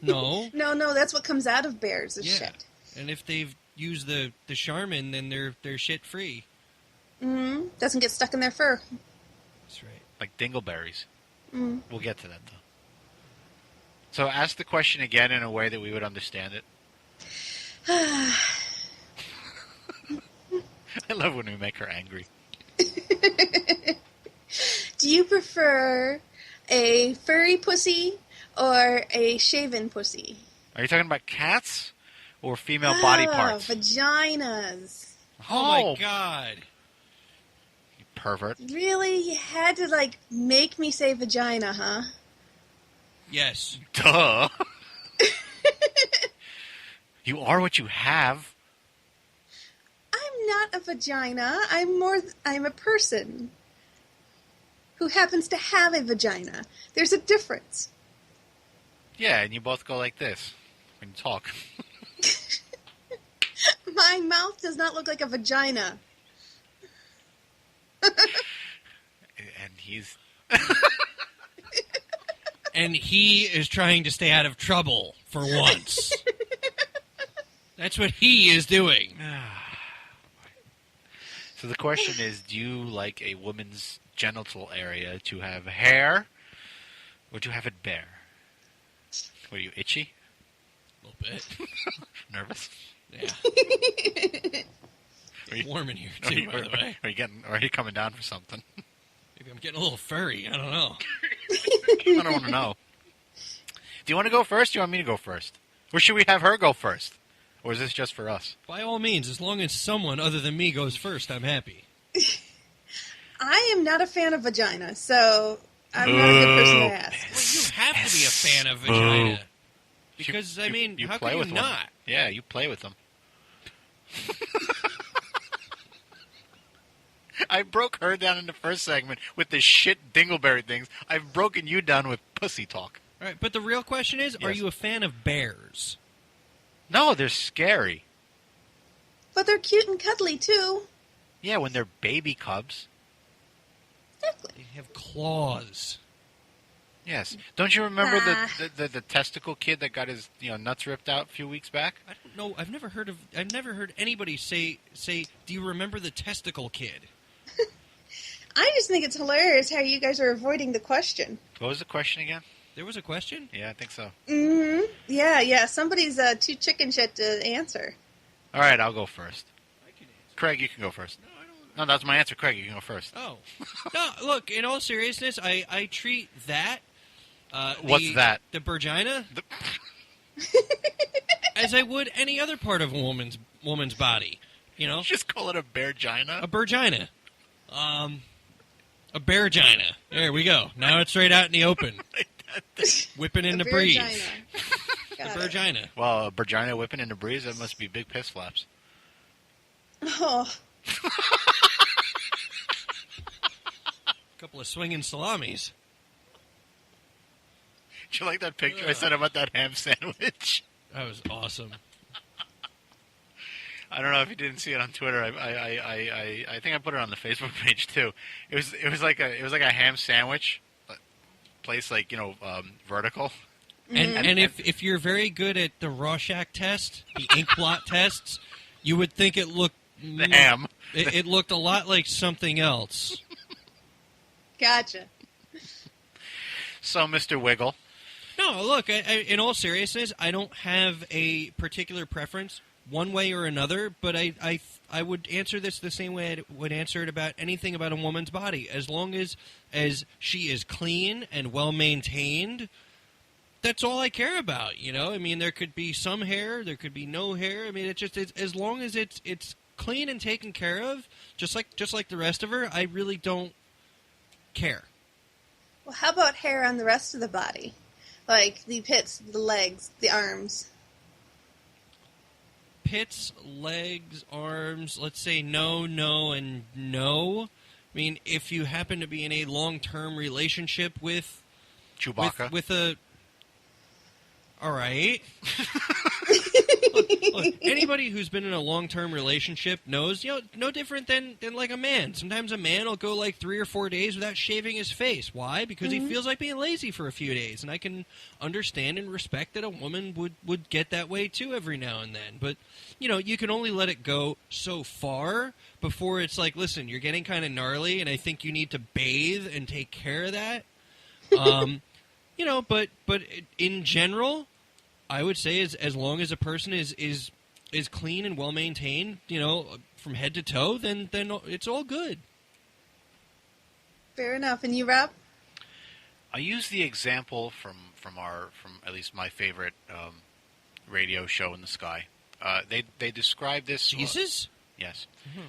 No. No, that's what comes out of bears is shit. And if they've used the Charmin, then they're shit free. Doesn't get stuck in their fur. That's right. Like dingleberries. Mm. We'll get to that, though. So ask the question again in a way that we would understand it. I love when we make her angry. Do you prefer a furry pussy or a shaven pussy? Are you talking about cats or female body parts? Vaginas. Oh my god. Pervert. Really? You had to, make me say vagina, huh? Yes. Duh. You are what you have. I'm not a vagina. I'm a person who happens to have a vagina. There's a difference. Yeah, and you both go like this when you talk. My mouth does not look like a vagina. And he's... And he is trying to stay out of trouble for once. That's what he is doing. So the question is, do you like a woman's genital area to have hair, or to have it bare? What are you, itchy? A little bit. Nervous? Yeah. It's warm in here, Are too, you, by the way. Are you coming down for something? Maybe I'm getting a little furry. I don't know. I don't want to know. Do you want to go first, or do you want me to go first? Or should we have her go first? Or is this just for us? By all means, as long as someone other than me goes first, I'm happy. I am not a fan of vagina, so I'm not a good person to ask. Well, you have to be a fan of vagina. Because, I mean, how play can you with one. not? Yeah, you play with them. I broke her down in the first segment with the shit dingleberry things. I've broken you down with pussy talk. All right, but the real question is, are you a fan of bears? No, they're scary. But they're cute and cuddly, too. Yeah, when they're baby cubs. Exactly. They have claws. Yes. Don't you remember the testicle kid that got his nuts ripped out a few weeks back? I don't know. I've never heard anybody say, do you remember the testicle kid? I just think it's hilarious how you guys are avoiding the question. What was the question again? There was a question? Yeah, I think so. Mm-hmm. Yeah. Somebody's too chicken shit to answer. All right, I'll go first. Craig, you can go first. No, that's my answer. Craig, you can go first. Oh. No, look, in all seriousness, I treat that... What's that? The Vagina? As I would any other part of a woman's body. You know? Just call it a beargina? A Vagina. A beargina. There we go. Now it's right out in the open. Whipping in the breeze. A Vagina. Well, a Vagina whipping in the breeze, that must be big piss flaps. Oh. A couple of swinging salamis. Did you like that picture I sent about that ham sandwich? That was awesome. I don't know if you didn't see it on Twitter. I think I put it on the Facebook page too. It was like a ham sandwich, placed vertical. And if you're very good at the Rorschach test, the ink blot tests, you would think it looked the ham. It looked a lot like something else. Gotcha. So, Mr. Wiggle. No, look, in all seriousness, I don't have a particular preference one way or another, but I would answer this the same way I would answer it about anything about a woman's body. As long as she is clean and well-maintained, that's all I care about, you know? I mean, there could be some hair, there could be no hair. I mean, it's as long as it's clean and taken care of, just like the rest of her, I really don't care. Well, how about hair on the rest of the body? Like the pits, the legs, the arms. Pits, legs, arms, let's say no, and no. I mean, if you happen to be in a long-term relationship with... Chewbacca. With a... All right. Look, anybody who's been in a long-term relationship knows, no different than like a man. Sometimes a man will go like 3 or 4 days without shaving his face. Why? Because he feels like being lazy for a few days. And I can understand and respect that a woman would get that way too every now and then. But, you can only let it go so far before it's like, listen, you're getting kind of gnarly and I think you need to bathe and take care of that. But in general, I would say as long as a person is clean and well maintained, from head to toe, then it's all good. Fair enough. And you, Rob? I use the example from at least my favorite radio show in the sky. They describe this. Jesus? Yes. Mm-hmm.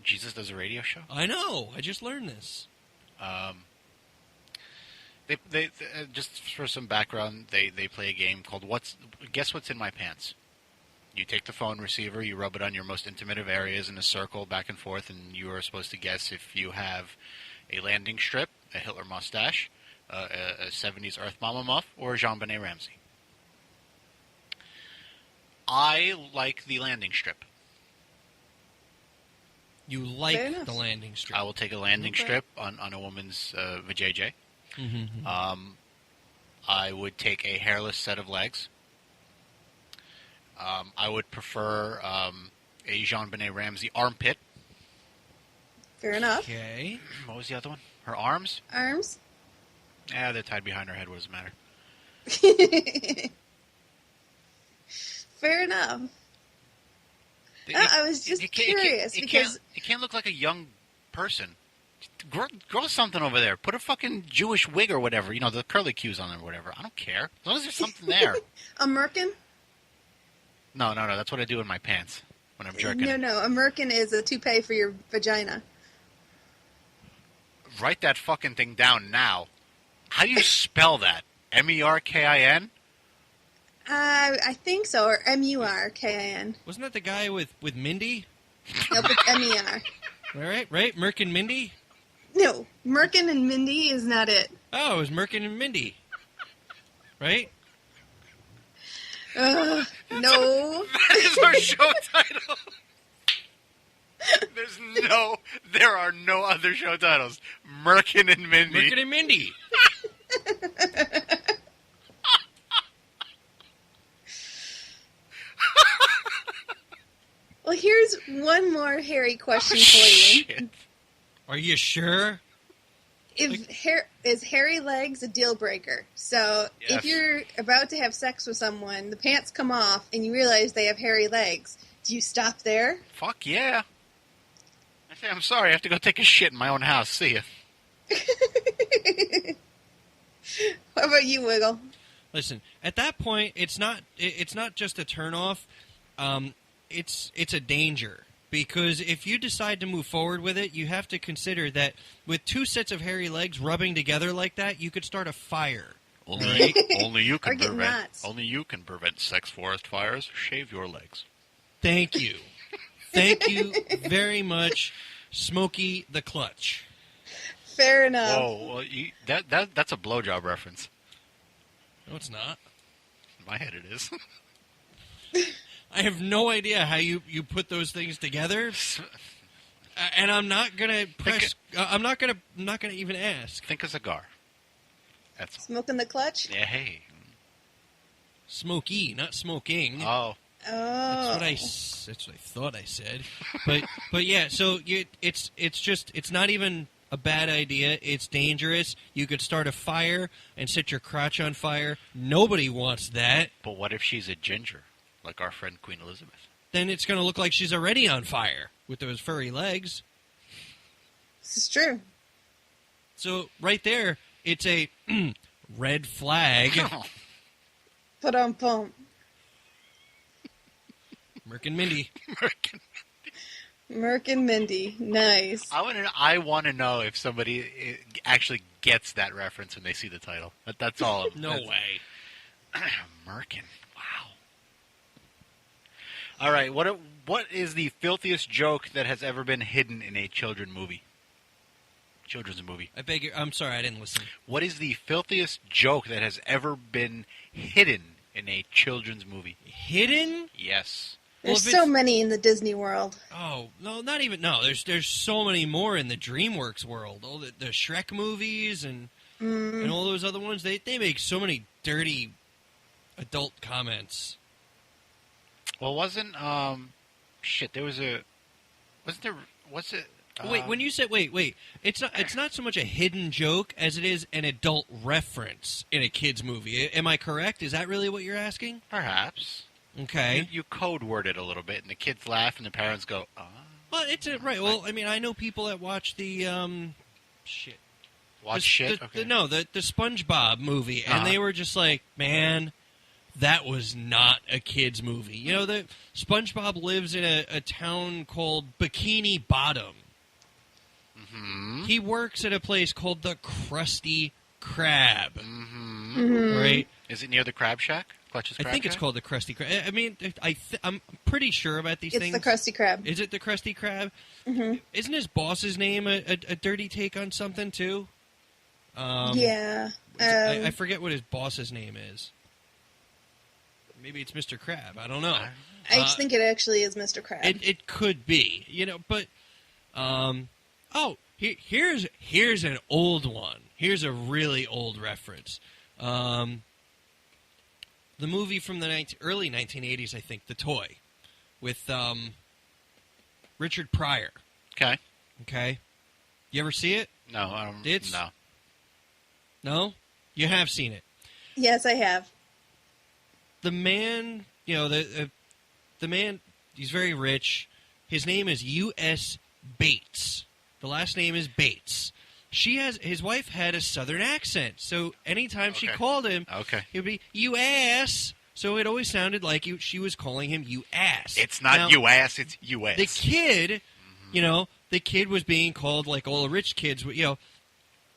Jesus does a radio show? I know. I just learned this. They just for some background, they play a game called Guess What's in My Pants. You take the phone receiver, you rub it on your most intimate of areas in a circle back and forth, and you are supposed to guess if you have a landing strip, a Hitler mustache, a 70s Earth Mama muff, or a Jean-Benet Ramsey. I like the landing strip. You like the landing strip? I will take a landing strip on a woman's vajayjay. Mm-hmm. I would take a hairless set of legs. I would prefer a Jean-Benet Ramsey armpit. Fair enough. Okay. What was the other one? Her arms? Arms? Yeah, they're tied behind her head. What does it matter? Fair enough. I was just curious because it can't look like a young person. Grow something over there. Put a fucking Jewish wig or whatever. You know, the curly cues on there or whatever. I don't care. As long as there's something there. A merkin? No. That's what I do in my pants when I'm jerking. No. A merkin is a toupee for your vagina. Write that fucking thing down now. How do you spell that? Merkin? I think so, or Murkin. Wasn't that the guy with Mindy? Nope, it's MER. Right? Merkin Mindy? No, Merkin and Mindy is not it. Oh, it was Merkin and Mindy. Right? No. That is our show title. There are no other show titles. Merkin and Mindy. Merkin and Mindy. Well, here's one more hairy question for you. Shit. Are you sure? Is hairy legs a deal breaker? So Yes. if you're about to have sex with someone, the pants come off, and you realize they have hairy legs, do you stop there? Fuck yeah. I say, I'm sorry, I have to go take a shit in my own house. See ya. What about you, Wiggle? Listen, at that point, it's not just a turnoff. It's a danger. Because if you decide to move forward with it, you have to consider that with two sets of hairy legs rubbing together like that, you could start a fire. Only you can Or get prevent. nuts. Only you can prevent sex forest fires. Shave your legs. Thank you. Thank you very much, Smokey the Clutch. Fair enough. Whoa, well, that's a blowjob reference. No, it's not. In my head, it is. I have no idea how you put those things together, and I'm not gonna press. I'm not gonna even ask. Think a cigar. That's all. Smoking the clutch? Yeah, hey. Smokey, not smoking. Oh. That's what I thought I said. But yeah. So it's not even a bad idea. It's dangerous. You could start a fire and set your crotch on fire. Nobody wants that. But what if she's a ginger, like our friend Queen Elizabeth? Then it's going to look like she's already on fire with those furry legs. This is true. So right there, it's a red flag. Pum. Merkin Mindy. Merkin Mindy. Nice. I want to know if somebody actually gets that reference when they see the title. That's all. No way. Merkin. Wow. All right. What is the filthiest joke that has ever been hidden in a children's movie? I beg your... I'm sorry, I didn't listen. What is the filthiest joke that has ever been hidden in a children's movie? Hidden? Yes. There's so many in the Disney world. Oh, no, not even... No, there's so many more in the DreamWorks world. All the Shrek movies and all those other ones. They make so many dirty adult comments. Well, wasn't... there was a... Wasn't there... What's it... Wait, when you said wait, it's not so much a hidden joke as it is an adult reference in a kid's movie. Am I correct? Is that really what you're asking? Perhaps. Okay. You code word it a little bit, and the kids laugh, and the parents go, "Ah." Well, right. Well, I mean, I know people that watch the shit. Okay. The SpongeBob movie, and they were just like, man, that was not a kid's movie. You know, the SpongeBob lives in a town called Bikini Bottom. Mm-hmm. He works at a place called the Krusty Crab. Mm-hmm. Right? Is it near the Crab Shack? Clutch's Crab I think Shack? it's called the Krusty Krab. I mean, I'm pretty sure about these things. It's the Krusty Krab. Is it the Krusty Krab? Mm-hmm. Isn't his boss's name a dirty take on something, too? Yeah. I forget what his boss's name is. Maybe it's Mr. Krab. I don't know. I just think it actually is Mr. Krab. It could be, but here's an old one. Here's a really old reference. The movie from the early 1980s, I think, The Toy, with Richard Pryor. Okay. You ever see it? No, I don't. Ditz? No. No? You have seen it. Yes, I have. The man, the man, he's very rich. His name is U.S. Bates. The last name is Bates. His wife had a southern accent, so anytime she called him, it would be "you ass." So it always sounded like she was calling him "you ass." It's not "you ass," it's "you ass." The kid, the kid was being called like all the rich kids.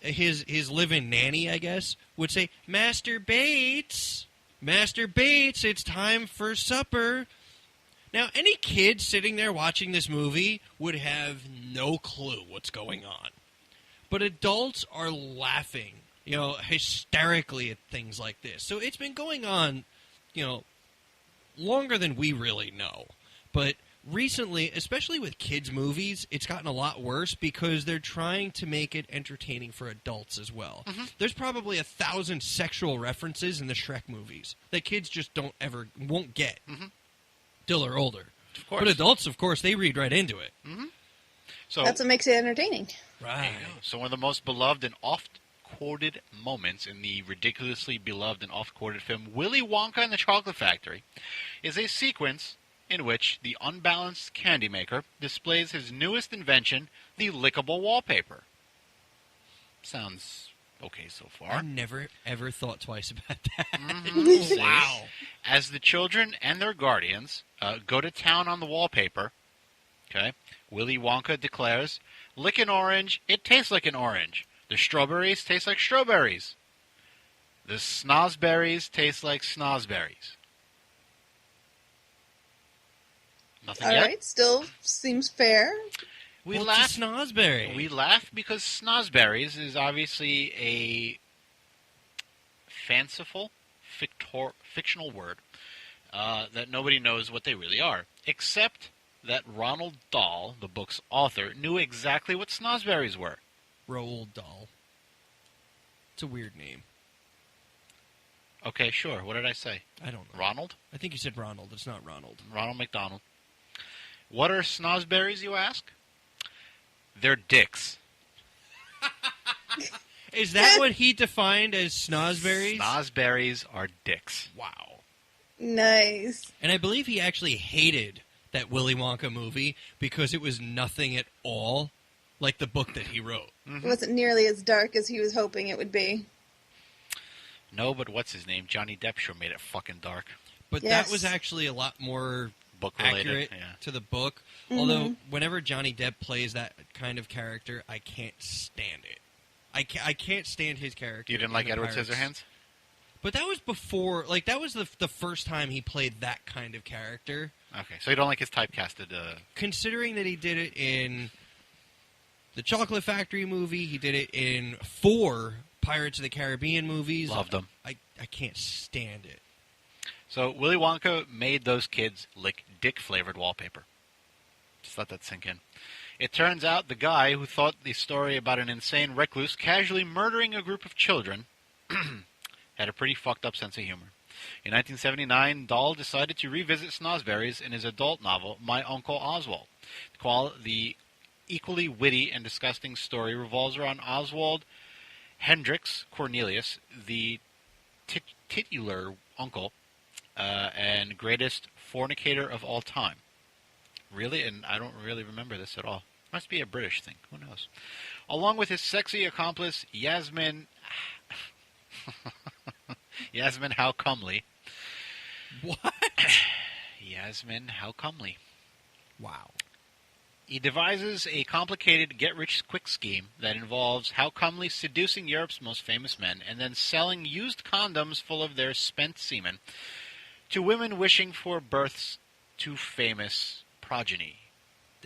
His live-in nanny, I guess, would say, "Master Bates, Master Bates, it's time for supper." Now, any kid sitting there watching this movie would have no clue what's going on. But adults are laughing, hysterically at things like this. So it's been going on, longer than we really know. But recently, especially with kids' movies, it's gotten a lot worse because they're trying to make it entertaining for adults as well. Mm-hmm. There's probably 1,000 sexual references in the Shrek movies that kids just won't get till they're older. Of course. But adults, of course, they read right into it. Mm-hmm. So that's what makes it entertaining. Right. So one of the most beloved and oft-quoted moments in the ridiculously beloved and oft-quoted film Willy Wonka and the Chocolate Factory is a sequence in which the unbalanced candy maker displays his newest invention, the lickable wallpaper. Sounds okay so far. I never, ever thought twice about that. Mm-hmm. Wow. As the children and their guardians go to town on the wallpaper, Willy Wonka declares, "Lick an orange, it tastes like an orange. The strawberries taste like strawberries. The Snozzberries taste like Snozzberries." Nothing All yet? right, still seems fair. We What's laugh. a Snozzberry? We laugh because Snozzberries is obviously a fanciful, fictional word that nobody knows what they really are, except that Ronald Dahl, the book's author, knew exactly what Snozzberries were. Roald Dahl. It's a weird name. Okay, sure. What did I say? I don't know. Ronald? I think you said Ronald. It's not Ronald. Ronald McDonald. What are Snozzberries, you ask? They're dicks. Is that what he defined as Snozzberries? Snozzberries are dicks. Wow. Nice. And I believe he actually hated that Willy Wonka movie because it was nothing at all like the book that he wrote. It wasn't nearly as dark as he was hoping it would be. No, but what's his name? Johnny Depp sure made it fucking dark. But that was actually a lot more book-related, accurate to the book. Although, whenever Johnny Depp plays that kind of character, I can't stand it. I can't stand his character. You didn't like Edward Scissorhands? But that was before, that was the first time he played that kind of character. Okay, so you don't like his typecasted... Considering that he did it in the Chocolate Factory movie, he did it in 4 Pirates of the Caribbean movies. Loved them. I can't stand it. So Willy Wonka made those kids lick dick-flavored wallpaper. Just let that sink in. It turns out the guy who thought the story about an insane recluse casually murdering a group of children had a pretty fucked up sense of humor. In 1979, Dahl decided to revisit Snozzberries in his adult novel, My Uncle Oswald. The equally witty and disgusting story revolves around Oswald Hendricks Cornelius, the titular uncle and greatest fornicator of all time. Really? And I don't really remember this at all. Must be a British thing. Who knows? Along with his sexy accomplice, Yasmin How Comely. What? Yasmin How Comely. Wow. He devises a complicated get-rich-quick scheme that involves How Comely seducing Europe's most famous men and then selling used condoms full of their spent semen to women wishing for births to famous progeny.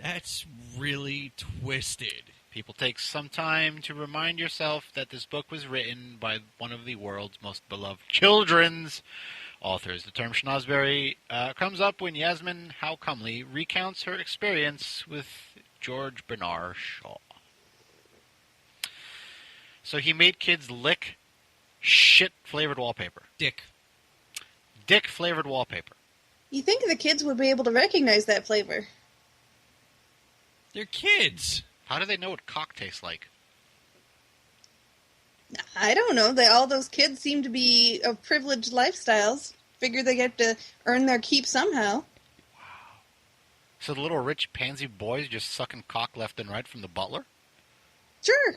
That's really twisted. People, take some time to remind yourself that this book was written by one of the world's most beloved children's authors. The term Snozzberry comes up when Yasmin How Comely recounts her experience with George Bernard Shaw. So he made kids lick shit-flavored wallpaper. Dick-flavored wallpaper. You think the kids would be able to recognize that flavor? They're kids. How do they know what cock tastes like? I don't know. All those kids seem to be of privileged lifestyles. Figure they get to earn their keep somehow. So the little rich pansy boys just sucking cock left and right from the butler? Sure.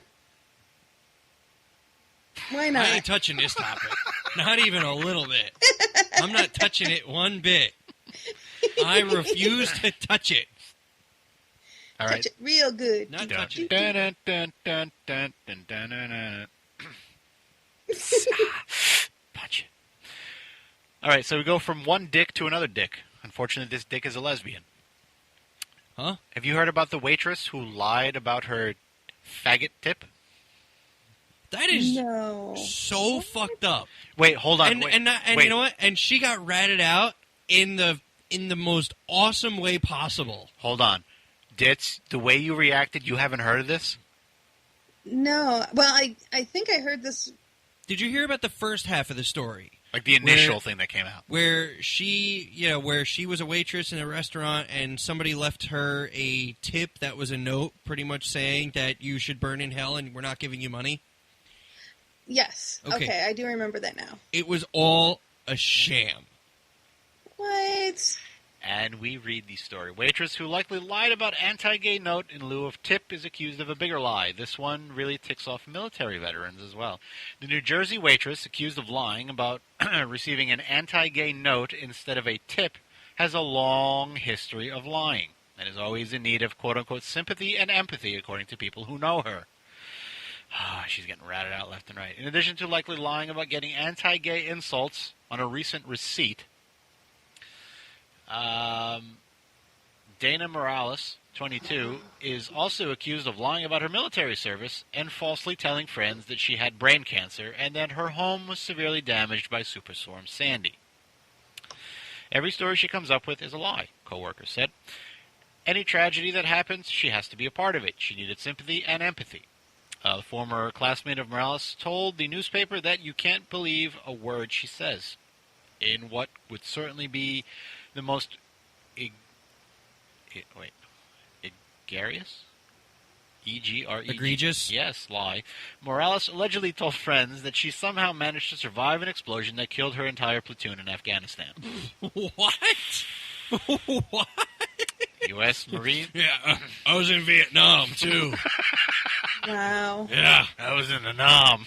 Why not? I ain't touching this topic. Not even a little bit. I'm not touching it one bit. I refuse to touch it. All right. Touch it real good. Not touch it. Punch it. All right, so we go from one dick to another dick. Unfortunately, this dick is a lesbian. Huh? Have you heard about the waitress who lied about her faggot tip? That is so fucked up. Wait, hold on. And you know what? And she got ratted out in the most awesome way possible. Hold on. Ditz, the way you reacted, you haven't heard of this? No. Well, I think I heard this. Did you hear about the first half of the story? Like the initial thing that came out. Where she was a waitress in a restaurant and somebody left her a tip that was a note pretty much saying that you should burn in hell and we're not giving you money? Yes. Okay, I do remember that now. It was all a sham. What? And we read the story. Waitress who likely lied about anti-gay note in lieu of tip is accused of a bigger lie. This one really ticks off military veterans as well. The New Jersey waitress accused of lying about receiving an anti-gay note instead of a tip has a long history of lying and is always in need of quote-unquote sympathy and empathy according to people who know her. She's getting ratted out left and right. In addition to likely lying about getting anti-gay insults on a recent receipt, Dana Morales, 22, is also accused of lying about her military service and falsely telling friends that she had brain cancer and that her home was severely damaged by Superstorm Sandy. Every story she comes up with is a lie, co-workers said. Any tragedy that happens, she has to be a part of it. She needed sympathy and empathy. A former classmate of Morales told the newspaper that you can't believe a word she says in what would certainly be the most egregious? Egregious? Yes, lie. Morales allegedly told friends that she somehow managed to survive an explosion that killed her entire platoon in Afghanistan. What? What? U.S. Marine? Yeah, I was in Vietnam, too. Wow. Yeah. I was in the Nam.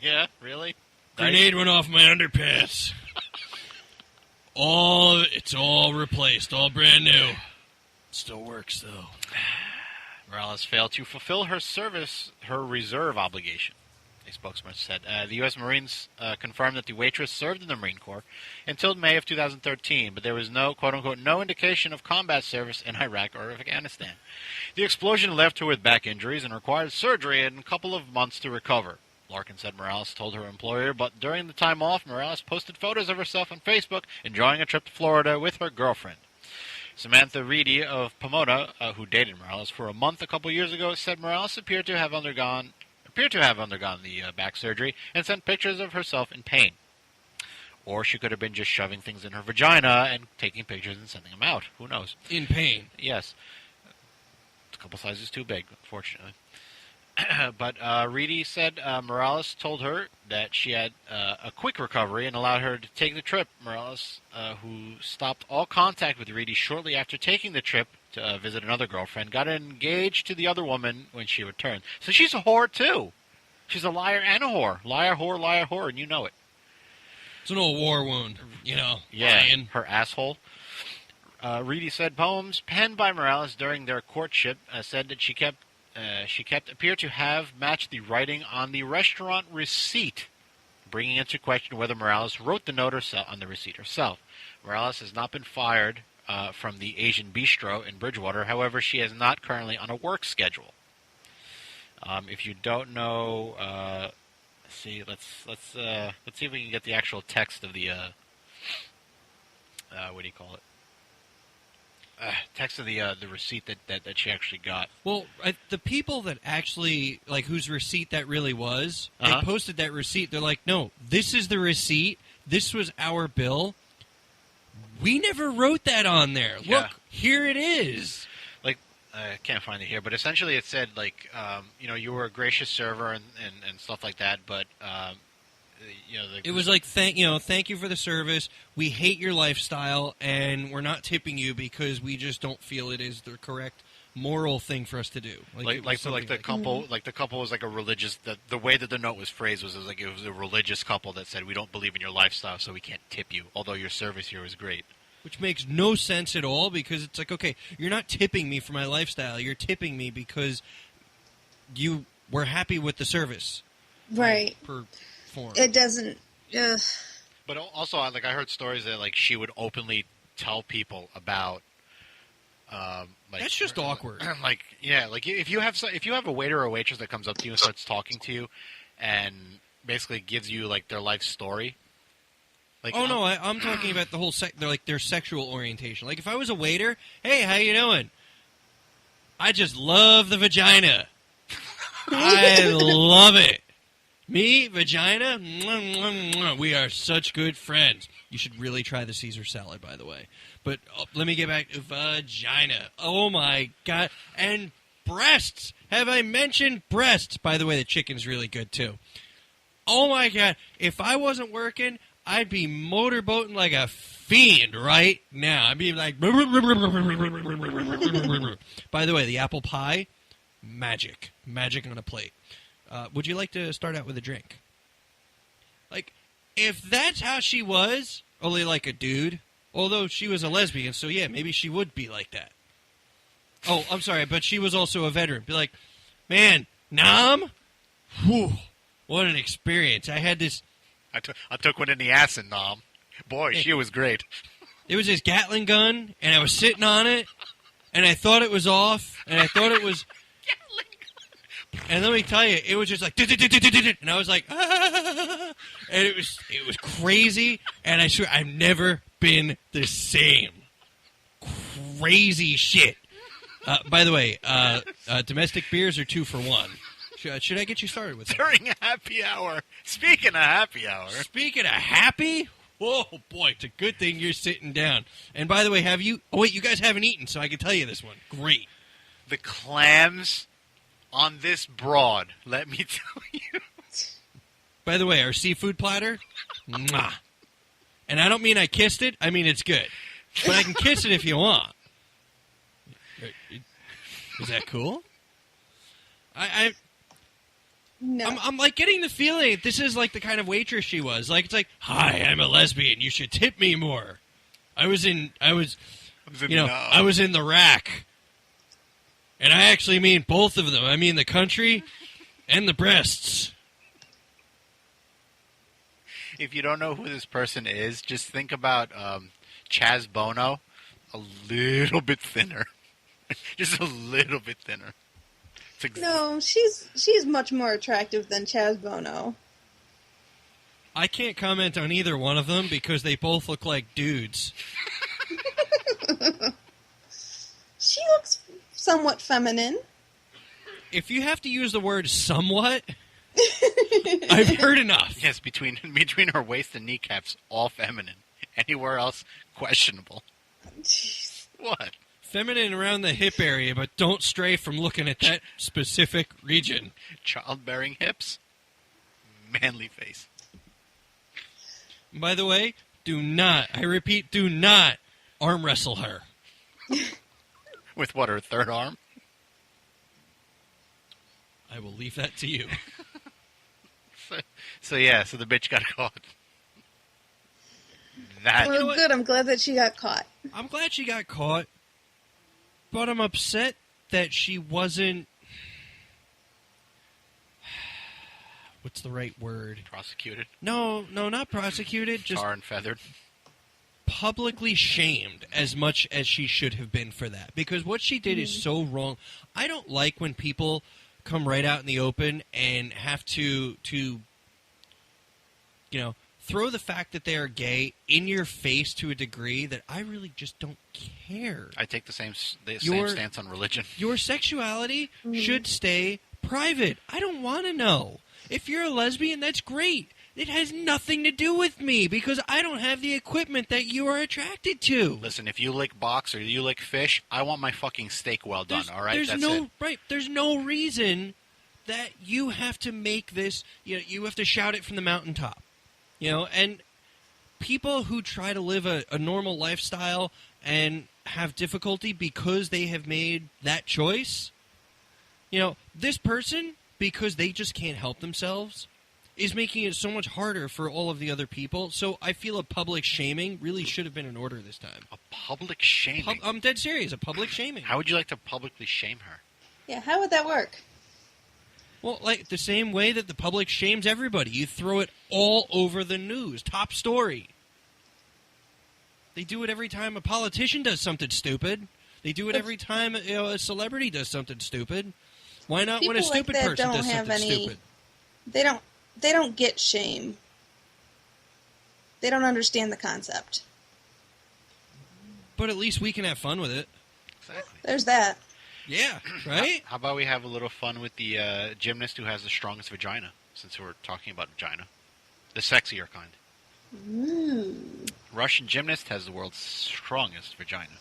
Yeah, really? Grenade went off my underpants. It's all replaced, all brand new. Still works, though. Morales failed to fulfill her reserve obligation, a spokesman said. The U.S. Marines confirmed that the waitress served in the Marine Corps until May of 2013, but there was no, quote-unquote, no indication of combat service in Iraq or Afghanistan. The explosion left her with back injuries and required surgery and a couple of months to recover. Larkin said Morales told her employer, but during the time off, Morales posted photos of herself on Facebook enjoying a trip to Florida with her girlfriend. Samantha Reedy of Pomona, who dated Morales for a month a couple years ago, said Morales appeared to have undergone the back surgery and sent pictures of herself in pain. Or she could have been just shoving things in her vagina and taking pictures and sending them out. Who knows? In pain. Yes. It's a couple sizes too big, unfortunately. But Reedy said Morales told her that she had a quick recovery and allowed her to take the trip. Morales, who stopped all contact with Reedy shortly after taking the trip to visit another girlfriend, got engaged to the other woman when she returned. So she's a whore, too. She's a liar and a whore. Liar, whore, and you know it. It's an old war wound, you know. Yeah, lying. her asshole. Reedy said poems penned by Morales during their courtship said that she kept appear to have matched the writing on the restaurant receipt, bringing into question whether Morales wrote the note on the receipt herself. Morales has not been fired from the Asian Bistro in Bridgewater. However, she is not currently on a work schedule. If you don't know, let's see if we can get the actual text of the what do you call it? Text of the receipt that she actually got. Well, the people that actually, like, whose receipt that really was, they posted that receipt. They're like, no, this is the receipt. This was our bill. We never wrote that on there. Yeah. Look, here it is. Like, I can't find it here, but essentially it said, like, you were a gracious server and stuff like that, but, it was like, thank you for the service. We hate your lifestyle, and we're not tipping you because we just don't feel it is the correct moral thing for us to do. The couple was like a religious. The way that the note was phrased was like it was a religious couple that said, "We don't believe in your lifestyle, so we can't tip you. Although your service here is great." Which makes no sense at all, because it's like, okay, you're not tipping me for my lifestyle. You're tipping me because you were happy with the service. Right. Form. It doesn't. But also, like, I heard stories that, like, she would openly tell people about. That's just awkward. Like, yeah, like if you have a waiter or a waitress that comes up to you and starts talking to you, and basically gives you like their life story. Like, no, I'm talking about the whole their sexual orientation. Like, if I was a waiter, hey, how you doing? I just love the vagina. I love it. Me, Vagina, mwah, mwah, mwah. We are such good friends. You should really try the Caesar salad, by the way. But let me get back to Vagina. Oh, my God. And breasts. Have I mentioned breasts? By the way, the chicken's really good, too. Oh, my God. If I wasn't working, I'd be motorboating like a fiend right now. I'd be like... By the way, the apple pie, magic. Magic on a plate. Would you like to start out with a drink? Like, if that's how she was, only like a dude, although she was a lesbian, so yeah, maybe she would be like that. Oh, I'm sorry, but she was also a veteran. Be like, man, Nam? Whew, what an experience. I had this... I took one in the ass in Nam. Boy, she was great. It was this Gatling gun, and I was sitting on it, and I thought it was off, and I thought it was... And let me tell you, it was just like, and I was like, ah! And it was crazy, and I swear I've never been the same. Crazy shit. By the way, domestic beers are 2 for $1. Should I get you started with that? During happy hour. Speaking of happy hour. Speaking of happy? Oh, boy, it's a good thing you're sitting down. And by the way, have you... Oh, wait, you guys haven't eaten, so I can tell you this one. Great. The clams... on this broad, let me tell you. By the way, our seafood platter, mwah. And I don't mean I kissed it. I mean it's good. But I can kiss it if you want. Is that cool? No. I'm like getting the feeling that this is like the kind of waitress she was. Like, it's like, hi, I'm a lesbian. You should tip me more. I was in the rack. And I actually mean both of them. I mean the country and the breasts. If you don't know who this person is, just think about Chaz Bono, a little bit thinner. Just a little bit thinner. No, she's much more attractive than Chaz Bono. I can't comment on either one of them because they both look like dudes. She looks somewhat feminine. If you have to use the word somewhat, I've heard enough. Yes, between her waist and kneecaps, all feminine. Anywhere else, questionable. Jeez. What? Feminine around the hip area, but don't stray from looking at that specific region. Childbearing hips, manly face. By the way, do not, I repeat, do not arm wrestle her. With what, her third arm? I will leave that to you. So the bitch got caught. That. Well, good. I'm glad that she got caught. I'm glad she got caught, but I'm upset that she wasn't... What's the right word? Prosecuted? No, not prosecuted. Just Tar and feathered. Publicly shamed as much as she should have been for that. Because what she did is so wrong. I don't like when people come right out in the open and have to throw the fact that they are gay in your face to a degree that I really just don't care. I take the same stance on religion. Your sexuality should stay private. I don't want to know. If you're a lesbian, that's great. It has nothing to do with me because I don't have the equipment that you are attracted to. Listen, if you lick box or you lick fish, I want my fucking steak well done, all right? That's it. Right. There's no reason that you have to make this, you have to shout it from the mountaintop. And people who try to live a normal lifestyle and have difficulty because they have made that choice, this person, because they just can't help themselves, is making it so much harder for all of the other people. So I feel a public shaming really should have been in order this time. A public shaming? I'm dead serious. A public shaming. How would you like to publicly shame her? Yeah, how would that work? Well, like the same way that the public shames everybody. You throw it all over the news. Top story. They do it every time a politician does something stupid. They do it every time a celebrity does something stupid. Why not when a stupid person does something stupid? They don't get shame. They don't understand the concept. But at least we can have fun with it. Exactly. There's that. Yeah, right? How about we have a little fun with the gymnast who has the strongest vagina, since we're talking about vagina. The sexier kind. Ooh. Russian gymnast has the world's strongest vagina.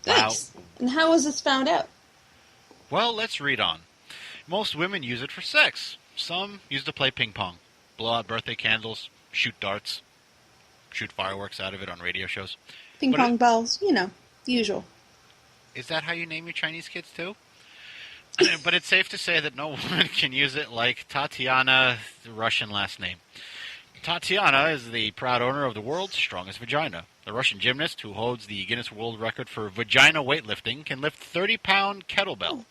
Thanks. Wow. And how was this found out? Well, let's read on. Most women use it for sex. Some use it to play ping pong, blow out birthday candles, shoot darts, shoot fireworks out of it on radio shows. Ping pong balls, the usual. Is that how you name your Chinese kids too? But it's safe to say that no woman can use it like Tatiana, the Russian last name. Tatiana is the proud owner of the world's strongest vagina. The Russian gymnast, who holds the Guinness World Record for vagina weightlifting, can lift 30-pound kettlebell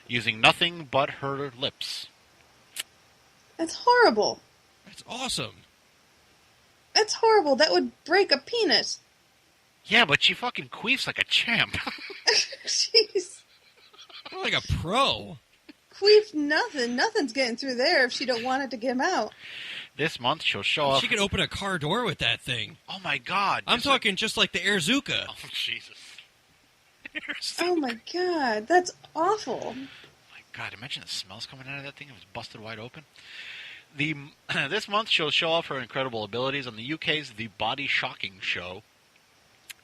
using nothing but her lips. That's horrible. That's awesome. That's horrible. That would break a penis. Yeah, but she fucking queefs like a champ. Jeez. You're like a pro. Queef nothing. Nothing's getting through there if she don't want it to get out. This month she'll show off... She could open a car door with that thing. Oh my god. I'm talking just like the Airzuka. Oh, Jesus. Oh my god. That's awful. My god, imagine the smells coming out of that thing if it was busted wide open. This month she'll show off her incredible abilities on the UK's The Body Shocking Show,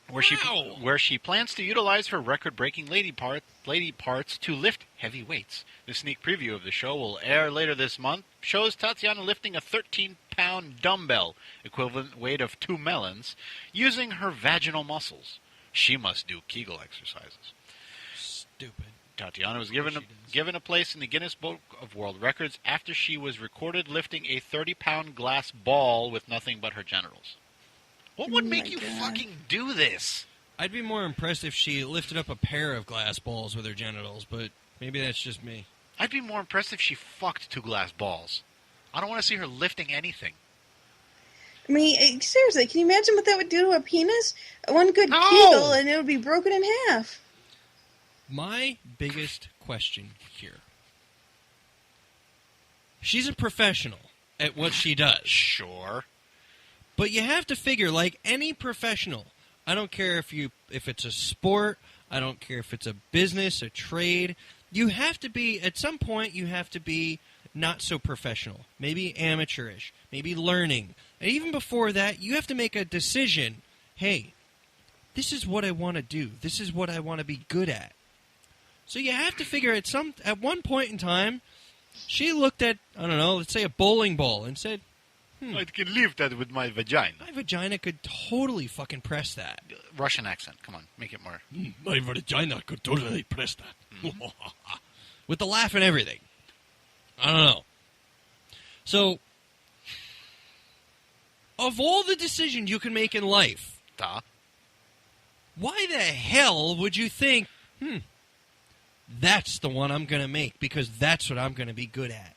where she plans to utilize her record-breaking lady parts to lift heavy weights. The sneak preview of the show will air later this month. Shows Tatiana lifting a 13-pound dumbbell, equivalent weight of 2 melons, using her vaginal muscles. She must do Kegel exercises. Stupid. Tatiana was given a place in the Guinness Book of World Records after she was recorded lifting a 30-pound glass ball with nothing but her genitals. What would make you fucking do this? I'd be more impressed if she lifted up a pair of glass balls with her genitals, but maybe that's just me. I'd be more impressed if she fucked 2 glass balls. I don't want to see her lifting anything. I mean, seriously, can you imagine what that would do to a penis? One good Kegel and it would be broken in half. My biggest question here. She's a professional at what she does. Sure. But you have to figure, like any professional, I don't care if it's a sport, I don't care if it's a business, a trade, you have to be, at some point, you have to be not so professional, maybe amateurish, maybe learning. And even before that, you have to make a decision, hey, this is what I want to do, this is what I want to be good at. So you have to figure at one point in time, she looked at, I don't know, let's say a bowling ball and said, I can lift that with my vagina. My vagina could totally fucking press that. Russian accent. Come on, make it more. My vagina could totally press that. With the laugh and everything. I don't know. So, of all the decisions you can make in life, why the hell would you think, that's the one I'm going to make because that's what I'm going to be good at?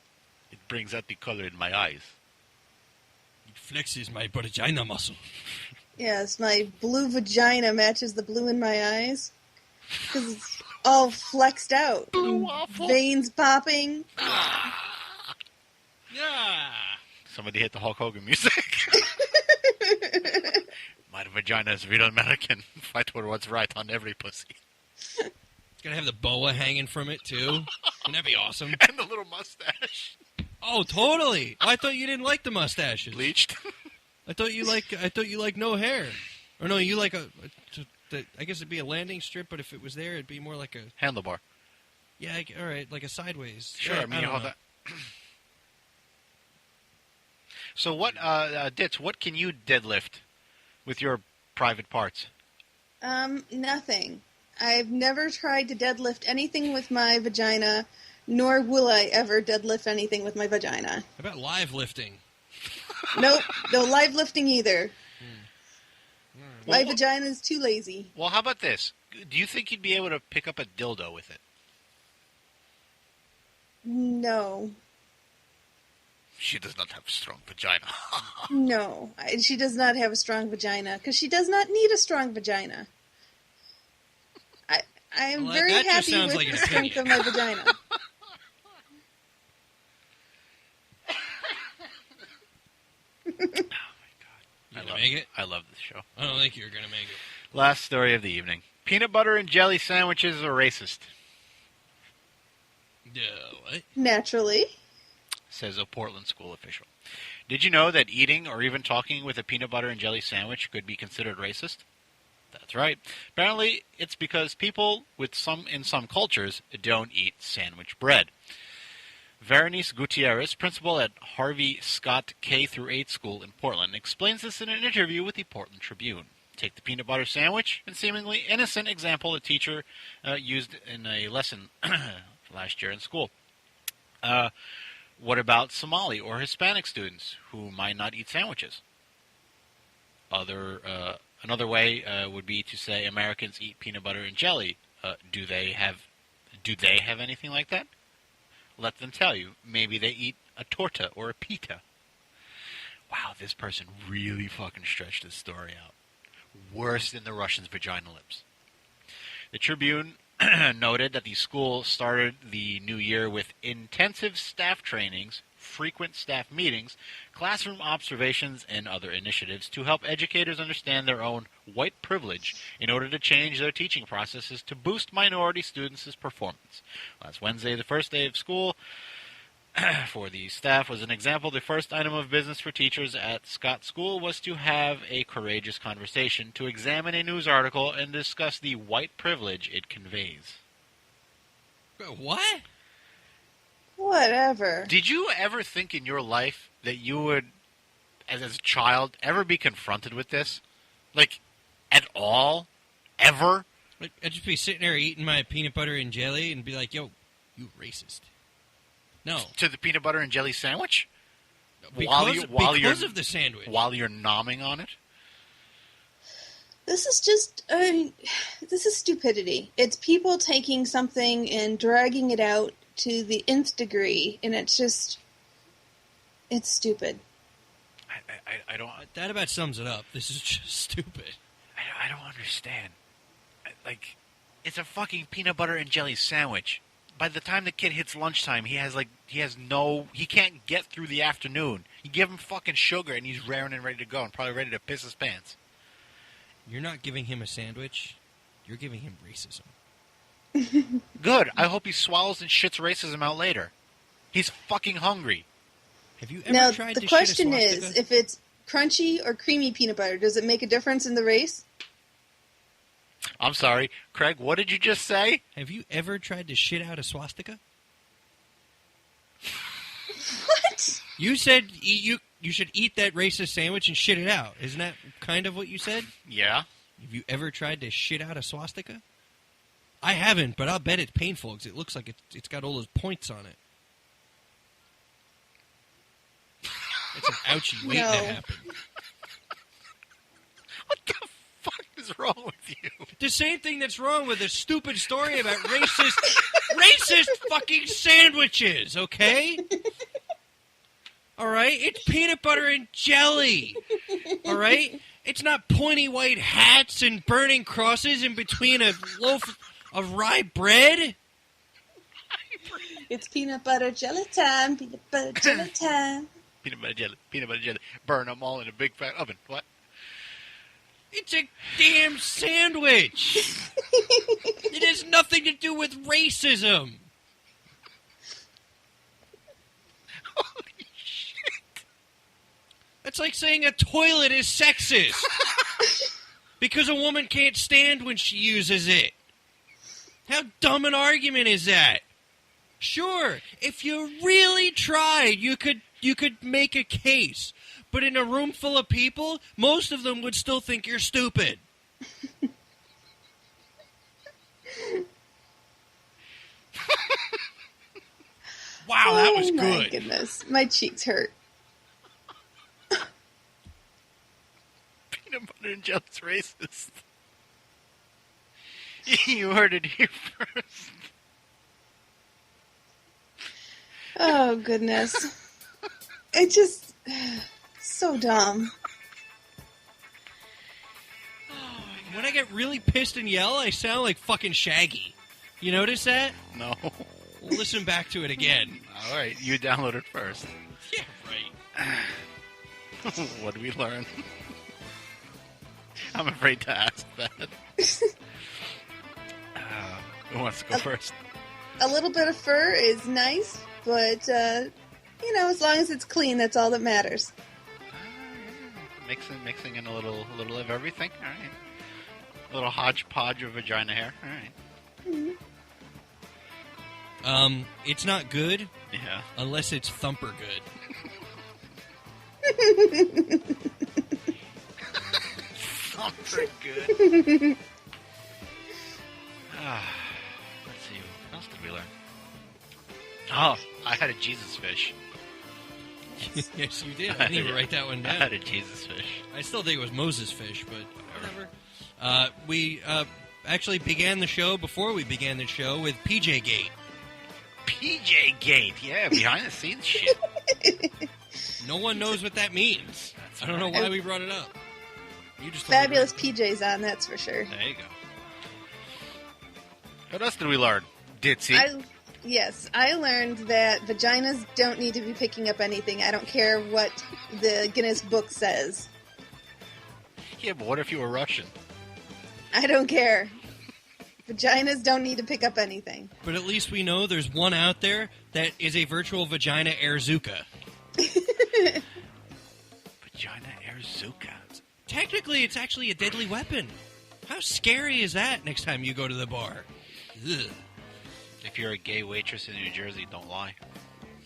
It brings out the color in my eyes. It flexes my vagina muscle. Yes, my blue vagina matches the blue in my eyes. Because it's all flexed out. Blue waffle. Veins popping. Yeah. Somebody hit the Hulk Hogan music. My vagina is real American. Fight for what's right on every pussy. It's going to have the boa hanging from it, too. Wouldn't that be awesome? And the little mustache. Oh, totally. I thought you didn't like the mustaches. Bleached? I thought you like no hair. Or no, you like I guess it'd be a landing strip, but if it was there, it'd be more like a... Handlebar. Yeah, all right, like a sideways. Sure, Yeah, I mean, I don't all know. that... So what, Ditz, what can you deadlift with your private parts? Nothing. I've never tried to deadlift anything with my vagina, nor will I ever deadlift anything with my vagina. How about live lifting? Nope, no live lifting either. My vagina is too lazy. Well, how about this? Do you think you'd be able to pick up a dildo with it? No. She does not have a strong vagina. No, she does not have a strong vagina, because she does not need a strong vagina. I am Well, very that just happy sounds with like the an strength of opinion. my vagina. Make it? I love this show. I don't think you're going to make it. Last story of the evening. Peanut butter and jelly sandwiches are racist, What? Naturally. says a Portland school official. Did you know that eating or even talking with a peanut butter and jelly sandwich could be considered racist? That's right. Apparently, it's because people in some cultures don't eat sandwich bread. Veronice Gutierrez, principal at Harvey Scott K-8 school in Portland, explains this in an interview with the Portland Tribune. Take the peanut butter sandwich, a seemingly innocent example a teacher used in a lesson last year in school. What about Somali or Hispanic students who might not eat sandwiches? Another way would be to say Americans eat peanut butter and jelly. Do they have anything like that? Let them tell you. Maybe they eat a torta or a pita. Wow, this person really fucking stretched this story out. Worse than the Russians' vagina lips. The Tribune noted that the school started the new year with intensive staff trainings, frequent staff meetings, classroom observations, and other initiatives to help educators understand their own white privilege in order to change their teaching processes to boost minority students' performance. Last Wednesday, the first day of school for the staff, was an example. The first item of business for teachers at Scott School was to have a courageous conversation, to examine a news article, and discuss the white privilege it conveys. What? Whatever. Did you ever think in your life that you would, as a child, ever be confronted with this? Like, at all? Ever? I'd just be sitting there eating my peanut butter and jelly and be like, yo, you racist. No. To the peanut butter and jelly sandwich? Because of the sandwich. While you're nomming on it? This is just, this is stupidity. It's people taking something and dragging it out to the nth degree, and it's just, it's stupid. I don't... That about sums it up. This is just stupid. I don't understand. Like, it's a fucking peanut butter and jelly sandwich. By the time the kid hits lunchtime, he can't get through the afternoon. You give him fucking sugar and he's raring and ready to go and probably ready to piss his pants. You're not giving him a sandwich. You're giving him racism. Good. I hope he swallows and shits racism out later. He's fucking hungry. Have you ever Now, tried the to question shit a swastika? is, if it's crunchy or creamy peanut butter, does it make a difference in the race? I'm sorry. Craig, what did you just say? Have you ever tried to shit out a swastika? What? You said you should eat that racist sandwich and shit it out. Isn't that kind of what you said? Yeah. Have you ever tried to shit out a swastika? I haven't, but I'll bet it's painful because it looks like it's got all those points on it. It's an ouchie waiting to happen. is wrong with you? The same thing that's wrong with a stupid story about racist fucking sandwiches, okay? All right? It's peanut butter and jelly. All right? It's not pointy white hats and burning crosses in between a loaf of rye bread. It's peanut butter jelly time. Peanut butter jelly time. Peanut butter jelly. Burn them all in a big fat oven. What? It's a damn sandwich. It has nothing to do with racism. Holy shit. It's like saying a toilet is sexist. Because a woman can't stand when she uses it. How dumb an argument is that? Sure, if you really tried, you could make a case. But in a room full of people, most of them would still think you're stupid. Wow, that was good. Oh my goodness, my cheeks hurt. Peanut butter and jelly's racist. You heard it here first. Oh, goodness. It just... so dumb. When I get really pissed and yell, I sound like fucking Shaggy. You notice that? No. We'll listen back to it again. All right, you download it first. Yeah, right. What did we learn? I'm afraid to ask that. Who wants to go first? A little bit of fur is nice, but, you know, as long as it's clean, that's all that matters. Mixing in a little of everything. All right. A little hodgepodge of vagina hair. All right. Mm-hmm. It's not good. Yeah. Unless it's thumper good. Thumper good. Let's see. What else did we learn? Oh, I had a Jesus fish. Yes, you did. I didn't even write that one down. I had a Jesus fish. I still think it was Moses fish, but whatever. We actually began the show before we began the show with PJ Gate. PJ Gate, yeah, behind the scenes shit. No one knows what that means. I don't know why we brought it up. You just Fabulous PJs on, that's for sure. There you go. What else did we learn? Ditzy. I learned that vaginas don't need to be picking up anything. I don't care what the Guinness book says. Yeah, but what if you were Russian? I don't care. Vaginas don't need to pick up anything. But at least we know there's one out there that is a virtual vagina airzuka. Vagina airzuka. Technically, it's actually a deadly weapon. How scary is that next time you go to the bar? Ugh. If you're a gay waitress in New Jersey, don't lie.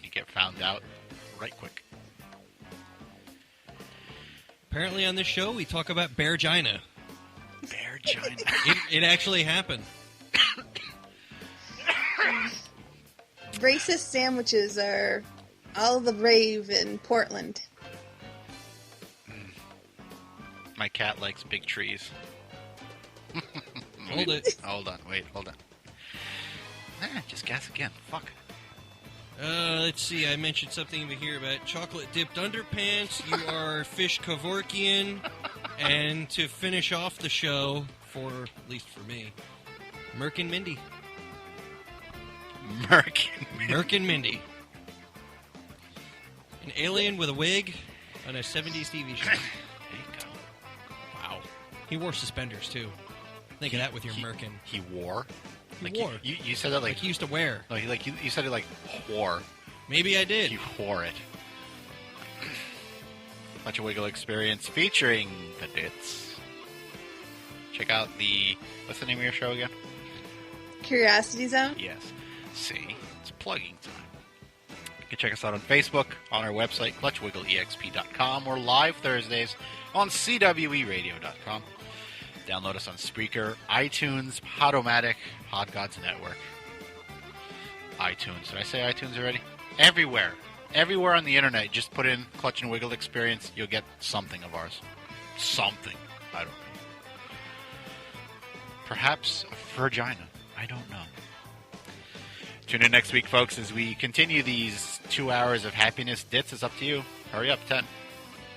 You get found out right quick. Apparently on this show, we talk about beargina. Beargina. It actually happened. Racist sandwiches are all the rave in Portland. My cat likes big trees. Hold it. Hold on. Just guess again. Fuck. Let's see. I mentioned something over here about chocolate-dipped underpants. You are Fish Kevorkian. And to finish off the show, at least for me, Merkin Mindy. Merkin Mindy. An alien with a wig on a 70s TV show. There you go. Wow. He wore suspenders, too. Think of that with your Merkin. He wore? He wore. You said that like he used to wear. No, you said it like whore. Maybe I did. You wore it. Bunch of Wiggle Experience featuring the Ditz. Check out what's the name of your show again? Curiosity Zone? Yes. See, it's plugging time. You can check us out on Facebook, on our website, clutchwiggleexp.com, or live Thursdays on cweradio.com. Download us on Spreaker, iTunes, Podomatic, Pod Gods Network. iTunes. Did I say iTunes already? Everywhere. Everywhere on the internet. Just put in Clutch and Wiggle Experience. You'll get something of ours. Something. I don't know. Perhaps Vagina. I don't know. Tune in next week, folks, as we continue these 2 hours of happiness. Ditz, is up to you. Hurry up, 10.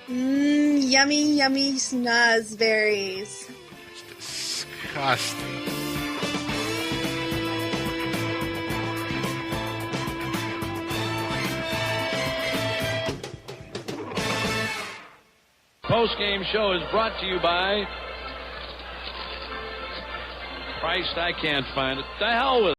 Yummy, yummy Snozzberries. Disgusting. Post-game show is brought to you by... Christ, I can't find it. The hell with it.